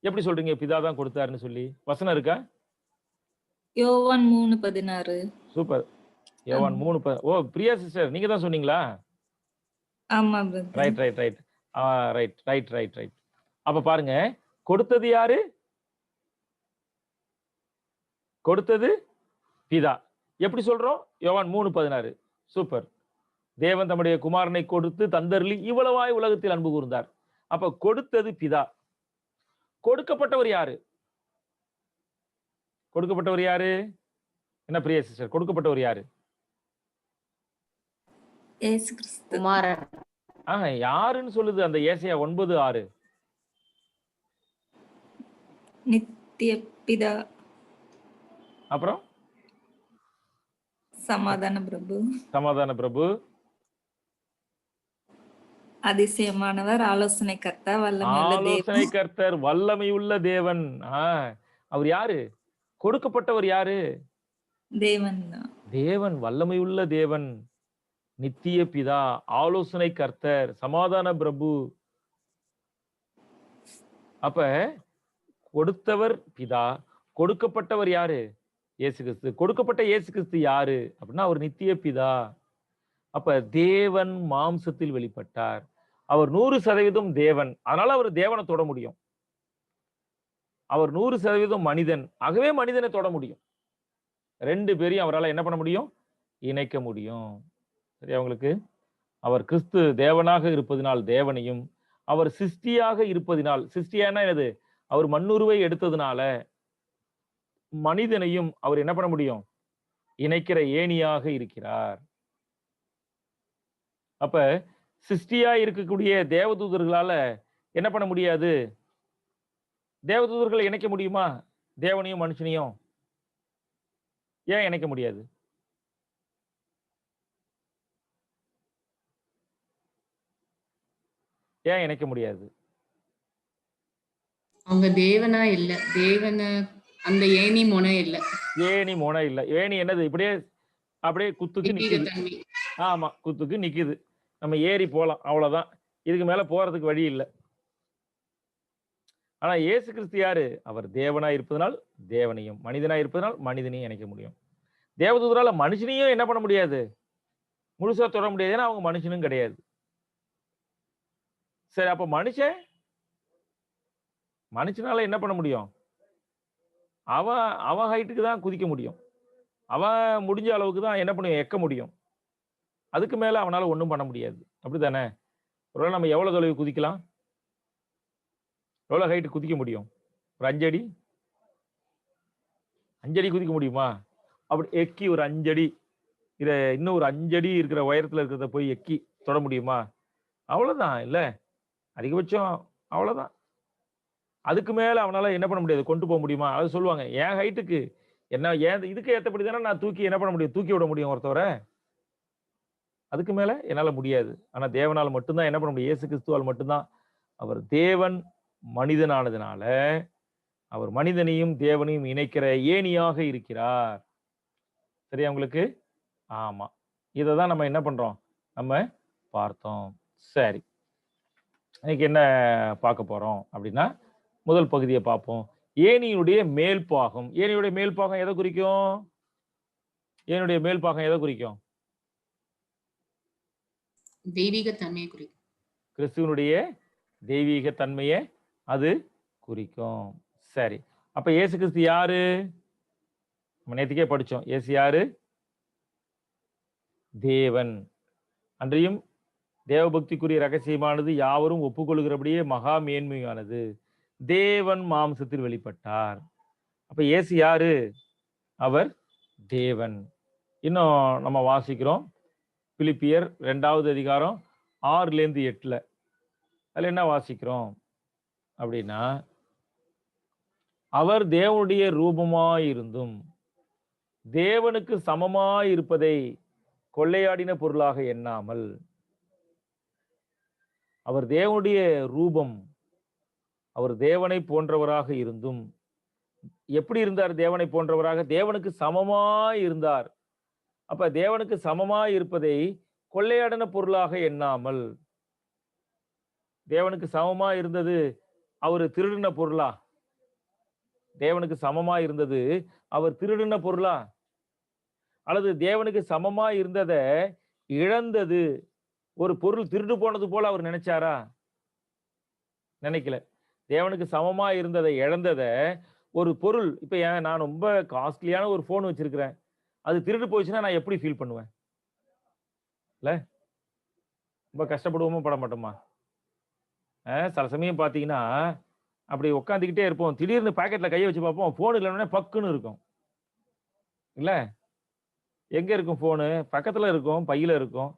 எப்படி சொல்றீங்க பிதா தான் கொடுத்தாருன்னு சொல்லி? வசனம் இருக்கா? யோவான் 3:16. சூப்பர். யோவான் 3:16. ஓ, பிரியா சிஸ்டர் நீங்க தான் சொன்னீங்களா? ஆமா பிரதர். ரைட். அப்ப பாருங்க, கொடுத்தது யாரு? கொடுத்தது பிதா. எப்படி சொல்றோம்? யோவான் 3:16. சூப்பர். தேவன் தம்முடைய குமாரனை கொடுத்து தந்தருளி இவ்வளவாய் உலகத்தில் அன்பு கூர்ந்தார். அப்ப கொடுத்தது பிதா. கொடுக்கப்பட்டவர் யாரு? என்ன பிரியா சிஸ்டர், கொடுக்கப்பட்டவர் யாரு? இயேசு கிறிஸ்து. குமாரன். யாருன்னு சொல்லுது அந்த ஏசாயா 9:6? நித்திய பிதா. அப்புறம் சமாதான பிரபு, அதிசயமானவர், ஆலோசனை கர்த்தர், வல்லமையுள்ள தேவன். அவர் யாரு? கொடுக்கப்பட்டவர் யாரு? தேவன். வல்லமையுள்ள தேவன். நித்திய பிதா, ஆலோசனை கர்த்தர், சமாதான பிரபு. அப்ப கொடுத்தவர் பிதா, கொடுக்கப்பட்டவர் யாரு? இயேசு கிறிஸ்து. கொடுக்கப்பட்ட இயேசு கிறிஸ்து யாரு அப்படின்னா அவர் நித்திய பிதா. அப்ப தேவன் மாம்சத்தில் வெளிப்பட்டார். அவர் 100% தேவன். அதனால அவர் தேவனை தொட முடியும். அவர் 100% மனிதன். ஆகவே மனிதனை தொட முடியும். 2 பேரையும் அவரால் என்ன பண்ண முடியும்? இணைக்க முடியும். சரியா உங்களுக்கு? அவர் கிறிஸ்து தேவனாக இருப்பதினால் தேவனையும், அவர் சிருஷ்டியாக இருப்பதினால், சிருஷ்டியானா என்னது? அவர் மண்ணுருவை எடுத்ததுனால மனிதனையும் அவர் என்ன பண்ண முடியும்? இணைக்கிற ஏணியாக இருக்கிறார். அப்ப சிருஷ்டியா இருக்கக்கூடிய தேவதூதர்களால என்ன பண்ண முடியாது? தேவதூதர்களை இணைக்க முடியுமா? தேவனையும் மனுஷனையும் ஏன் இணைக்க முடியாது? ஏன் இணைக்க முடியாது? அவங்க தேவனா இல்ல. தேவன அந்த ஏணி முனை இல்ல. ஏணி மொனை இல்ல. ஏணி என்னது? அப்படியே குத்துக்கு தெய்வீக நிக்குது. தன்மை. ஆமா, குத்துக்கு நிக்குது. நம்ம ஏறி போலாம், அவ்வளவுதான். இதுக்கு மேல போறதுக்கு வழி இல்ல. ஆனா இயேசு கிறிஸ்து யாரு? அவர் தேவனா இருப்பதனால் தேவனையும், மனிதனா இருப்பதனால் மனிதனையும் இணைக்க முடியும். தேவதூதரால மனுஷனையும் என்ன பண்ண முடியாது? முழுசா தொட முடியாது. ஏன்னா அவங்க மனுஷனும் கிடையாது. சரி, அப்ப மனுஷனால என்ன பண்ண முடியும்? அவன் ஹைட்டுக்கு தான் குதிக்க முடியும். அவன் முடிஞ்ச அளவுக்கு தான் என்ன பண்ணும்? எக்க முடியும். அதுக்கு மேல அவனால ஒண்ணும் பண்ண முடியாது. அப்படித்தானே? ஒருவேளை நம்ம எவ்வளவு தொலைவு குதிக்கலாம்? எவ்வளவு ஹைட் குதிக்க முடியும்? ஒரு 5 அடி 5 அடி குதிக்க முடியுமா? அப்படி எக்கி ஒரு 5 அடி, இத இன்னும் ஒரு 5 அடி இருக்கிற உயரத்துல இருக்கிறத போய் எக்கி தொட முடியுமா? அவ்வளவுதான். இல்ல, அதிகபட்சம் அவ்வளவுதான். அதுக்கு மேல அவனால என்ன பண்ண முடியாது? கொண்டு போக முடியுமா? அது சொல்லுவாங்க, என் ஹைட்டுக்கு என்ன, ஏன் இதுக்கு ஏத்தபடி தானே நான் தூக்கி என்ன பண்ண முடியும்? தூக்கி விட முடியும் ஒருத்தவரை. அதுக்கு மேல என்னால முடியாது. ஆனா தேவனால மட்டும்தான் என்ன பண்ண முடியும்? இயேசு கிறிஸ்துவால் மட்டும்தான். அவர் தேவன் மனிதனானதுனால அவர் மனிதனையும் தேவனையும் இணைக்கிற ஏணியாக இருக்கிறார். சரியா உங்களுக்கு? ஆமா. இததான் நம்ம என்ன பண்றோம்? நம்ம பார்த்தோம். சரி, இன்னைக்கு என்ன பார்க்க போறோம் அப்படின்னா, முதல் பகுதியை பார்ப்போம். ஏணியுடைய மேல் பாகம். ஏணியுடைய மேல் பாகம் எதை குறிக்கும்? ஏணியுடைய மேல் பாகம் எதை குறிக்கும்? தெய்வீக தன்மையை குறிக்கும். கிறிஸ்துவனுடைய தெய்வீக தன்மையை அது குறிக்கும். சரி, அப்ப இயேசு கிறிஸ்து யாரு? நம்ம நேத்துக்கே படிச்சோம். இயேசு யாரு? தேவன். அன்றையும் தேவபக்திக்குரிய ரகசியமானது யாவரும் ஒப்புக்கொள்கிறபடியே மகா மேன்மையானது. தேவன் மாம்சத்தில் வெளிப்பட்டார். அப்ப இயேசு யாரு? அவர் தேவன். இன்னும் நம்ம வாசிக்கிறோம் பிலிப்பியர் 2வது அதிகாரம் 6லேருந்து 8. அதுல என்ன வாசிக்கிறோம் அப்படின்னா, அவர் தேவனுடைய ரூபமாயிருந்தும் தேவனுக்கு சமமாயிருப்பதை கொள்ளையாடின பொருளாக எண்ணாமல், அவர் தேவனுடைய ரூபம், அவர் தேவனை போன்றவராக இருந்தும், எப்படி இருந்தார்? தேவனை போன்றவராக, தேவனுக்கு சமமாய் இருந்தார். அப்ப தேவனுக்கு சமமாய் இருப்பதை கொள்ளையாடின பொருளாக எண்ணாமல், தேவனுக்கு சமமா இருந்தது அவர் திருடின பொருளா? தேவனுக்கு சமமா இருந்தது அவர் திருடின பொருளா? அல்லது தேவனுக்கு சமமா இருந்ததை இழந்தது ஒரு பொருள் திருடு போனது போல அவர் நினைச்சாரா? நினைக்கல. தேவனுக்கு சமமா இருந்ததை இழந்ததை ஒரு பொருள், இப்ப நான் ரொம்ப காஸ்ட்லியான ஒரு போன் வச்சிருக்கிறேன், அது திருடு போயிடுச்சுன்னா நான் எப்படி ஃபீல் பண்ணுவேன்? இல்ல, ரொம்ப கஷ்டப்படுவோமா பட மாட்டோமா? சில சமயம் பாத்தீங்கன்னா அப்படி உட்காந்துக்கிட்டே இருப்போம், திடீர்னு பாக்கெட்ல கையை வச்சு பார்ப்போம், போன் இல்லைன்னா பக்குன்னு இருக்கும். இல்ல, எங்க இருக்கும் போனு? பக்கத்துல இருக்கும், பையில இருக்கும்,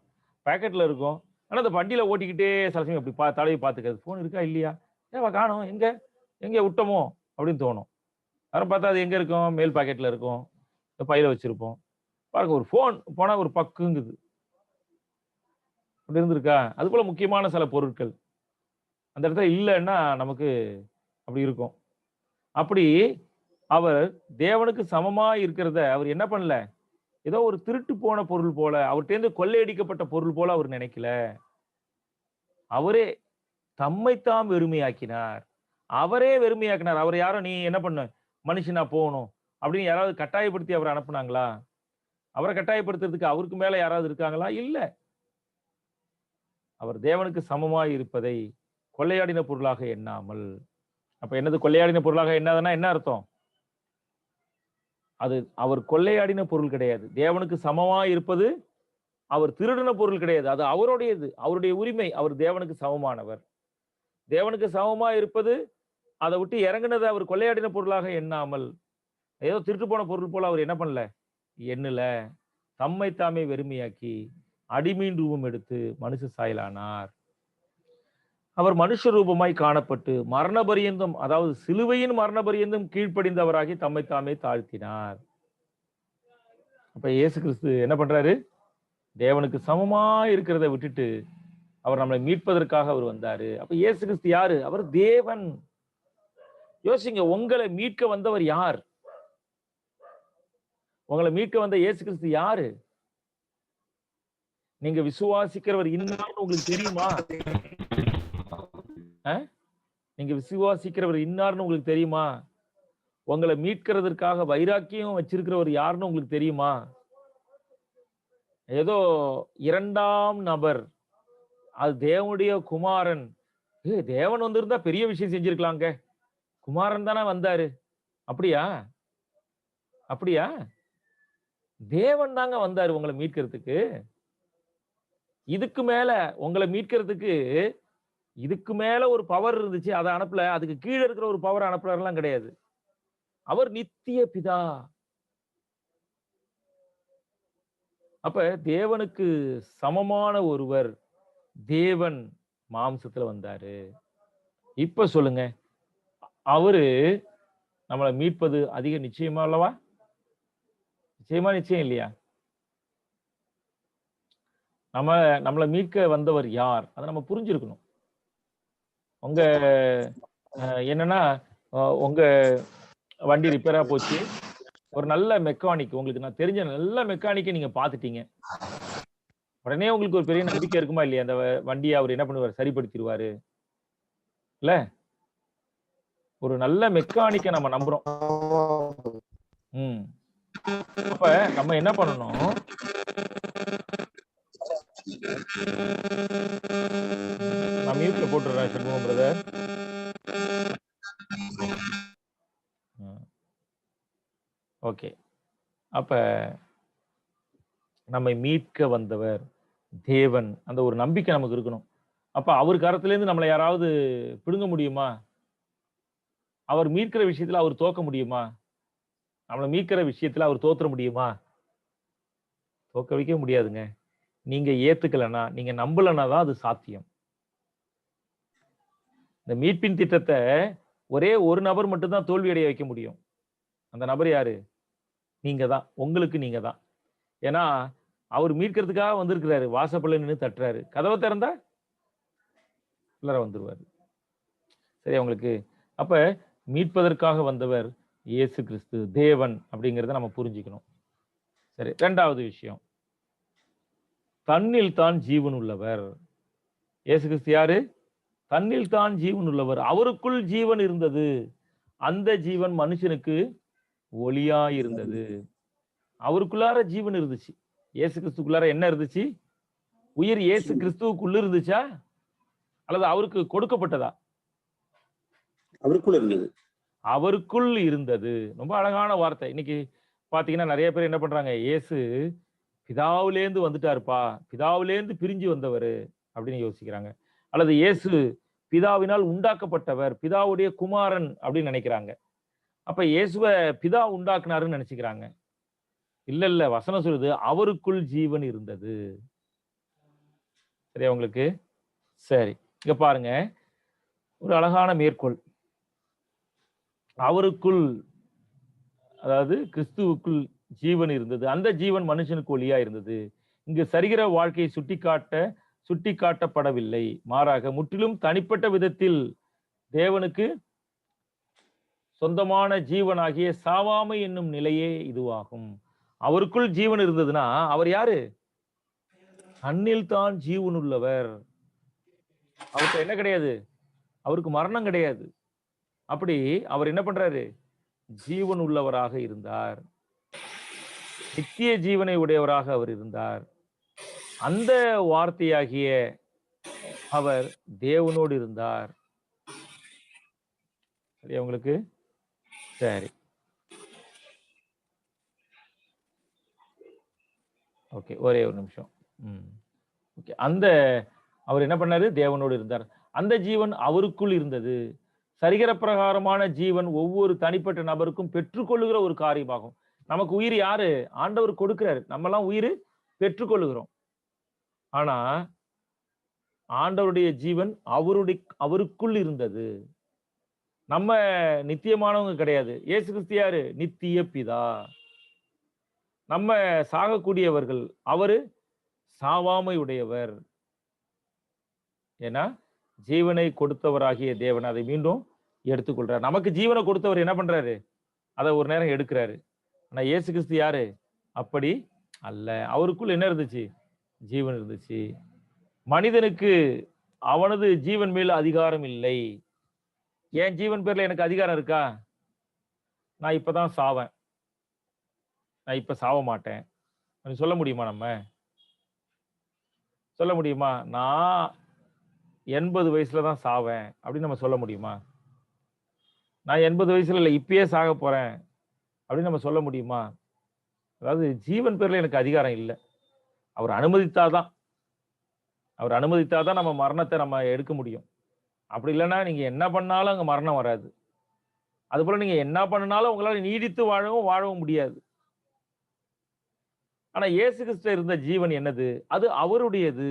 பாக்கெட்ல இருக்கும். ஆனா அந்த வண்டியில ஓட்டிக்கிட்டே சில சமயம் அப்படி தடவி பார்த்துக்கிறது, போன் இருக்கா இல்லையா, ஏவா காணோம், எங்க விட்டோமோ அப்படின்னு தோணும். அப்புறம் பார்த்தா அது எங்க இருக்கும்? மேல் பாக்கெட்ல இருக்கும், பையில வச்சிருப்போம். பாருங்க, ஒரு போன் போனா ஒரு பக்குங்குது. அப்படி இருந்திருக்கா? அது போல முக்கியமான சில பொருட்கள் அந்த இடத்துல இல்லைன்னா நமக்கு அப்படி இருக்கும். அப்படி அவர் தேவனுக்கு சமமா இருக்கிறத அவர் என்ன பண்ணல? ஏதோ ஒரு திருட்டு போன பொருள் போல, அவர்கிட்ட கொள்ளையடிக்கப்பட்ட பொருள் போல அவர் நினைக்கல. அவரே தம்மைத்தாம் வெறுமையாக்கினார். அவரே வெறுமையாக்கினார். அவர் யாரோ நீ என்ன பண்ண மனுஷனா போகணும் அப்படின்னு யாராவது கட்டாயப்படுத்தி அவரை அனுப்புனாங்களா? அவரை கட்டாயப்படுத்துறதுக்கு அவருக்கு மேல யாராவது இருக்காங்களா? இல்ல. அவர் தேவனுக்கு சமமாய் இருப்பதை கொள்ளையாடின பொருளாக எண்ணாமல். அப்ப என்னது கொள்ளையாடின பொருளாக எண்ணாதுன்னா என்ன அர்த்தம்? அது அவர் கொள்ளையாடின பொருள் கிடையாது. தேவனுக்கு சமமாய் இருப்பது அவர் திருடின பொருள் கிடையாது. அது அவருடையது, அவருடைய உரிமை. அவர் தேவனுக்கு சமமானவர். தேவனுக்கு சமமா இருப்பது அதை விட்டு இறங்குனதை அவர் கொள்ளையாடின பொருளாக எண்ணாமல், ஏதோ திருட்டு போன பொருள் போல அவர் என்ன பண்ணல, எண்ணல. தம்மை தாமே வெறுமையாக்கி அடிமீன் ரூபம் எடுத்து மனுஷ சாயலானார். அவர் மனுஷ ரூபமாய் காணப்பட்டு மரண பரியந்தம், அதாவது சிலுவையின் மரண பரியந்தம் கீழ்ப்படிந்தவராகி தம்மை தாமே தாழ்த்தினார். அப்ப இயேசு கிறிஸ்து என்ன பண்றாரு? தேவனுக்கு சமமா இருக்கிறத விட்டுட்டு அவர் நம்மளை மீட்பதற்காக அவர் வந்தாரு. அப்ப இயேசு கிறிஸ்து யாரு? அவர் தேவன். யோசிங்க, உங்களை மீட்க வந்தவர் யார்? உங்களை மீட்க வந்த இயேசு கிறிஸ்து யாரு? நீங்க விசுவாசிக்கிறவர் இன்னார்னு உங்களுக்கு தெரியுமா? நீங்க விசுவாசிக்கிறவர் இன்னார்னு உங்களுக்கு தெரியுமா? உங்களை மீட்கிறதற்காக வைராக்கியம் வச்சிருக்கிறவர் யாருன்னு உங்களுக்கு தெரியுமா? ஏதோ இரண்டாம் நபர், அது தேவனுடைய குமாரன். தேவன் வந்திருந்தா பெரிய விஷயம் செஞ்சிருக்கலாங்க. குமாரன் தானே வந்தாரு. அப்படியா? அப்படியா? தேவன் தாங்க வந்தாரு உங்களை மீட்கிறதுக்கு. இதுக்கு மேல உங்களை மீட்கிறதுக்கு இதுக்கு மேல ஒரு பவர் இருந்துச்சு, அதை அனுப்பல. அதுக்கு கீழே இருக்கிற ஒரு பவர் அனுப்புறாருலாம் கிடையாது. அவர் நித்திய பிதா. அப்ப தேவனுக்கு சமமான ஒருவர் தேவன் மாம்சத்துல வந்தாரு. இப்ப சொல்லுங்க, அவரு நம்மளை மீட்பது அதிக நிச்சயமா அல்லவா? நிச்சயமா நிச்சயம் இல்லையா? நம்மளை மீட்க வந்தவர் யார்? அதை நம்ம புரிஞ்சிருக்கணும். உங்க என்னன்னா, உங்க வண்டி ரிப்பேரா போச்சு, ஒரு நல்ல மெக்கானிக், உங்களுக்கு நான் தெரிஞ்ச நல்ல மெக்கானிக்கை நீங்க பாத்துட்டீங்க. உடனே உங்களுக்கு ஒரு பெரிய நம்பிக்கை இருக்குமா இல்லையா? அந்த வண்டியை அவர் என்ன பண்ணுவார்? சரிப்படுத்திடுவாரு இல்ல? ஒரு நல்ல மெக்கானிக்கை நம்ம நம்புறோம். அப்ப நம்ம என்ன பண்ணணும்? நான் மியூட்ல போட்டுறேன் சண்முகம் பிரதர். ஓகே. அப்ப நம்மை மீட்க வந்தவர் தேவன், அந்த ஒரு நம்பிக்கை நமக்கு இருக்கணும். அப்ப அவர் கரத்துல இருந்து நம்மளை யாராவது பிடுங்க முடியுமா? அவர் மீட்கிற விஷயத்துல அவர் தோக்க முடியுமா? நம்மளை மீட்கிற விஷயத்துல அவர் தோற்ற முடியுமா? தோக்க வைக்க முடியாதுங்க. நீங்க ஏத்துக்கலன்னா, நீங்க நம்பலன்னா தான் அது சாத்தியம். இந்த மீட்பின் திட்டத்தை ஒரே ஒரு நபர் மட்டும்தான் தோல்வி அடைய வைக்க முடியும். அந்த நபர் யாரு? நீங்க தான். உங்களுக்கு நீங்க தான். ஏன்னா அவர் மீட்கிறதுக்காக வந்திருக்கிறாரு. வாசப்பள்ள நின்று தட்டுறாரு. கதவை திறந்தா உள்ளர வந்துருவாரு. சரி உங்களுக்கு? அப்ப மீட்பதற்காக வந்தவர் இயேசு கிறிஸ்து தேவன் அப்படிங்கிறத நம்ம புரிஞ்சுக்கணும். சரி, இரண்டாவது விஷயம், தன்னில் தான் ஜீவன் உள்ளவர். இயேசு கிறிஸ்து யாரு? தன்னில் தான் ஜீவன் உள்ளவர். அவருக்குள் ஜீவன் இருந்தது. அந்த ஜீவன் மனுஷனுக்கு ஒளியா இருந்தது. அவருக்குள்ளார ஜீவன் இருந்துச்சு. இயேசு கிறிஸ்துக்குள்ளார என்ன இருந்துச்சு? உயிர் இயேசு கிறிஸ்துவுக்குள்ள இருந்துச்சா அல்லது அவருக்கு கொடுக்கப்பட்டதா? அவருக்குள் இருந்தது. அவருக்குள் இருந்தது. ரொம்ப அழகான வார்த்தை. இன்னைக்கு பாத்தீங்கன்னா நிறைய பேர் என்ன பண்றாங்க? இயேசு பிதாவிலேந்து வந்துட்டாருப்பா, பிதாவிலேந்து பிரிஞ்சு வந்தவர் அப்படின்னு யோசிக்கிறாங்க. அல்லது இயேசு பிதாவினால் உண்டாக்கப்பட்டவர், பிதாவுடைய குமாரன் அப்படின்னு நினைக்கிறாங்க. அப்ப இயேசுவை பிதா உண்டாக்குனாருன்னு நினைச்சுக்கிறாங்க. இல்ல இல்ல, வசனம் சொல்லுது அவருக்குள் ஜீவன் இருந்தது. சரியா உங்களுக்கு? சரி, இங்க பாருங்க, ஒரு அழகான மேற்கோள். அவருக்குள், அதாவது கிறிஸ்துவுக்குள் ஜீவன் இருந்தது. அந்த ஜீவன் மனுஷனுக்கு ஒளியா இருந்தது. இங்கு சரிகிற வாழ்க்கையை சுட்டி காட்டப்படவில்லை. மாறாக முற்றிலும் தனிப்பட்ட விதத்தில் தேவனுக்கு சொந்தமான ஜீவனாகிய சாவாமை என்னும் நிலையே இதுவாகும். அவருக்குள் ஜீவன் இருந்ததுன்னா அவர் யாரு? தன்னில் தான் ஜீவன் உள்ளவர். அவர்கிட்ட என்ன கிடையாது? அவருக்கு மரணம் கிடையாது. அப்படி அவர் என்ன பண்றாரு? ஜீவன் உள்ளவராக இருந்தார். நித்திய ஜீவனை உடையவராக அவர் இருந்தார். அந்த வார்த்தையாகிய அவர் தேவனோடு இருந்தார். சரியா உங்களுக்கு? சரி. ஓகே. ஒரே ஒரு நிமிஷம். ஓகே. அவர் என்ன பண்ணாரு? தேவனோடு இருந்தார். அந்த ஜீவன் அவருக்குள் இருந்தது. சரிகர பிரகாரமான ஜீவன் ஒவ்வொரு தனிப்பட்ட நபருக்கும் பெற்றுக்கொள்ளுகிற ஒரு காரியமாகும். நமக்கு உயிர் யாரு? ஆண்டவர் கொடுக்கிறாரு. நம்மலாம் உயிர் பெற்றுக்கொள்ளுகிறோம். ஆனா ஆண்டவருடைய ஜீவன் அவருக்குள் இருந்தது. நம்ம நித்தியமானவங்க கிடையாது. இயேசு கிறிஸ்து யாரு? நித்திய பிதா. நம்ம சாகக்கூடியவர்கள். அவரு சாவாமை உடையவர். ஏன்னா ஜீவனை கொடுத்தவராகிய தேவன் அதை மீண்டும் எடுத்துக்கொள்றார். நமக்கு ஜீவனை கொடுத்தவர் என்ன பண்றாரு? அதை ஒரு நேரம் எடுக்கிறாரு. ஆனா இயேசு கிறிஸ்து யாரு? அப்படி அல்ல. அவருக்குள் என்ன இருந்துச்சு? ஜீவன் இருந்துச்சு. மனிதனுக்கு அவனது ஜீவன் மேல் அதிகாரம் இல்லை. என் ஜீவன் பேர்ல எனக்கு அதிகாரம் இருக்கா? நான் இப்பதான் சாவேன், நான் இப்ப சாவ மாட்டேன் சொல்ல முடியுமா? நம்ம சொல்ல முடியுமா? நான் 80 வயசுல தான் சாவேன் அப்படின்னு நம்ம சொல்ல முடியுமா? நான் 80 வயசுல இல்லை, இப்பயே சாக போறேன் அப்படின்னு நம்ம சொல்ல முடியுமா? அதாவது ஜீவன் பேர்ல எனக்கு அதிகாரம் இல்லை. அவர் அனுமதித்தாதான் நம்ம மரணத்தை நம்ம எடுக்க முடியும். அப்படி இல்லைன்னா நீங்க என்ன பண்ணாலும் அங்க மரணம் வராது. அதுபோல நீங்க என்ன பண்ணாலும் உங்களால நீடித்து வாழவும் முடியாது. ஆனா இயேசு கிறிஸ்து இருந்த ஜீவன் என்னது? அது அவருடையது.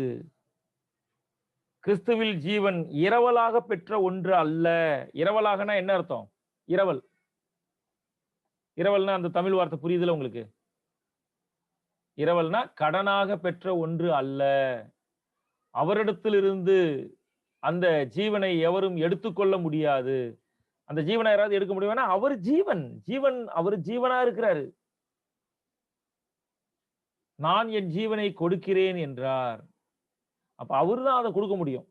கிறிஸ்துவில் ஜீவன் இரவலாக பெற்ற ஒன்று அல்ல. இரவலாகனா என்ன அர்த்தம்? இரவல்னா அந்த தமிழ் வார்த்தை புரியுதுல உங்களுக்கு? இரவல்னா கடனாக பெற்ற ஒன்று அல்ல. அவரிடத்திலிருந்து அந்த ஜீவனை எவரும் எடுத்துக்கொள்ள முடியாது. அந்த ஜீவனை யாராவது எடுக்க முடியும்னா அவர் அவர் ஜீவனா இருக்கிறாரு. நான் என் ஜீவனை கொடுக்கிறேன் என்றார். அப்ப அவர்தான் அதை கொடுக்க முடியும்.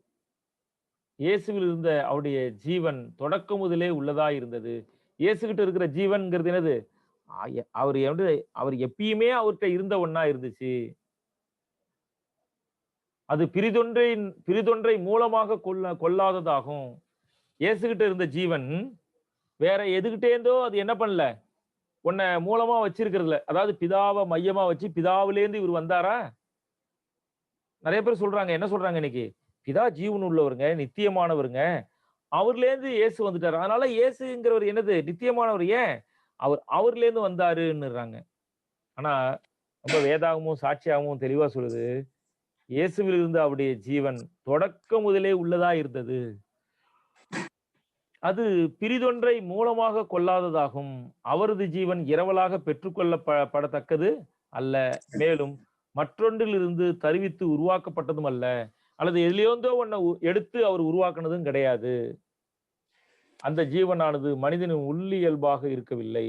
இயேசுவில் இருந்த அவருடைய ஜீவன் தொடக்கம் முதலே உள்ளதா இருந்தது. இயேசுகிட்ட இருக்கிற ஜீவன்ங்கிறது என்னது? அவர் எப்பயுமே அவர்கிட்ட இருந்த ஒண்ணா இருந்துச்சு. அது பிரிதொன்றை மூலமாக கொள்ளாததாகும். இயேசுகிட்ட இருந்த ஜீவன் வேற எதுகிட்டே இருந்தோ அது என்ன பண்ணல? உன்னை மூலமா வச்சிருக்கிறதுல, அதாவது பிதாவை மையமா வச்சு பிதாவிலேருந்து இவர் வந்தாரா? நிறைய பேர் சொல்றாங்க. என்ன சொல்றாங்க இன்னைக்கு? பிதா ஜீவன் உள்ளவருங்க, நித்தியமானவருங்க, அவர்லேருந்து இயேசு வந்துட்டாரு. அதனால இயேசுங்கிறவர் என்னது? நித்தியமானவர். ஏன்? அவர்லேருந்து வந்தாருன்னுறாங்க. ஆனா ரொம்ப வேதாகமும் சாட்சியாகவும் தெளிவா சொல்லுது, இயேசுவில் இருந்து அவருடைய ஜீவன் தொடக்க முதலே உள்ளதா இருந்தது. அது பிரிதொன்றை மூலமாக கொள்ளாததாகும். அவரது ஜீவன் இரவலாக பெற்றுக்கொள்ளப்படத்தக்கது அல்ல, மேலும் மற்றொன்றிலிருந்து தருவித்து உருவாக்கப்பட்டதும் அல்ல, அல்லது எதிலேந்தோ ஒன்ன எடுத்து அவர் உருவாக்குனதும் கிடையாது. அந்த ஜீவனானது மனிதனின் உள்ளியல்பாக இருக்கவில்லை.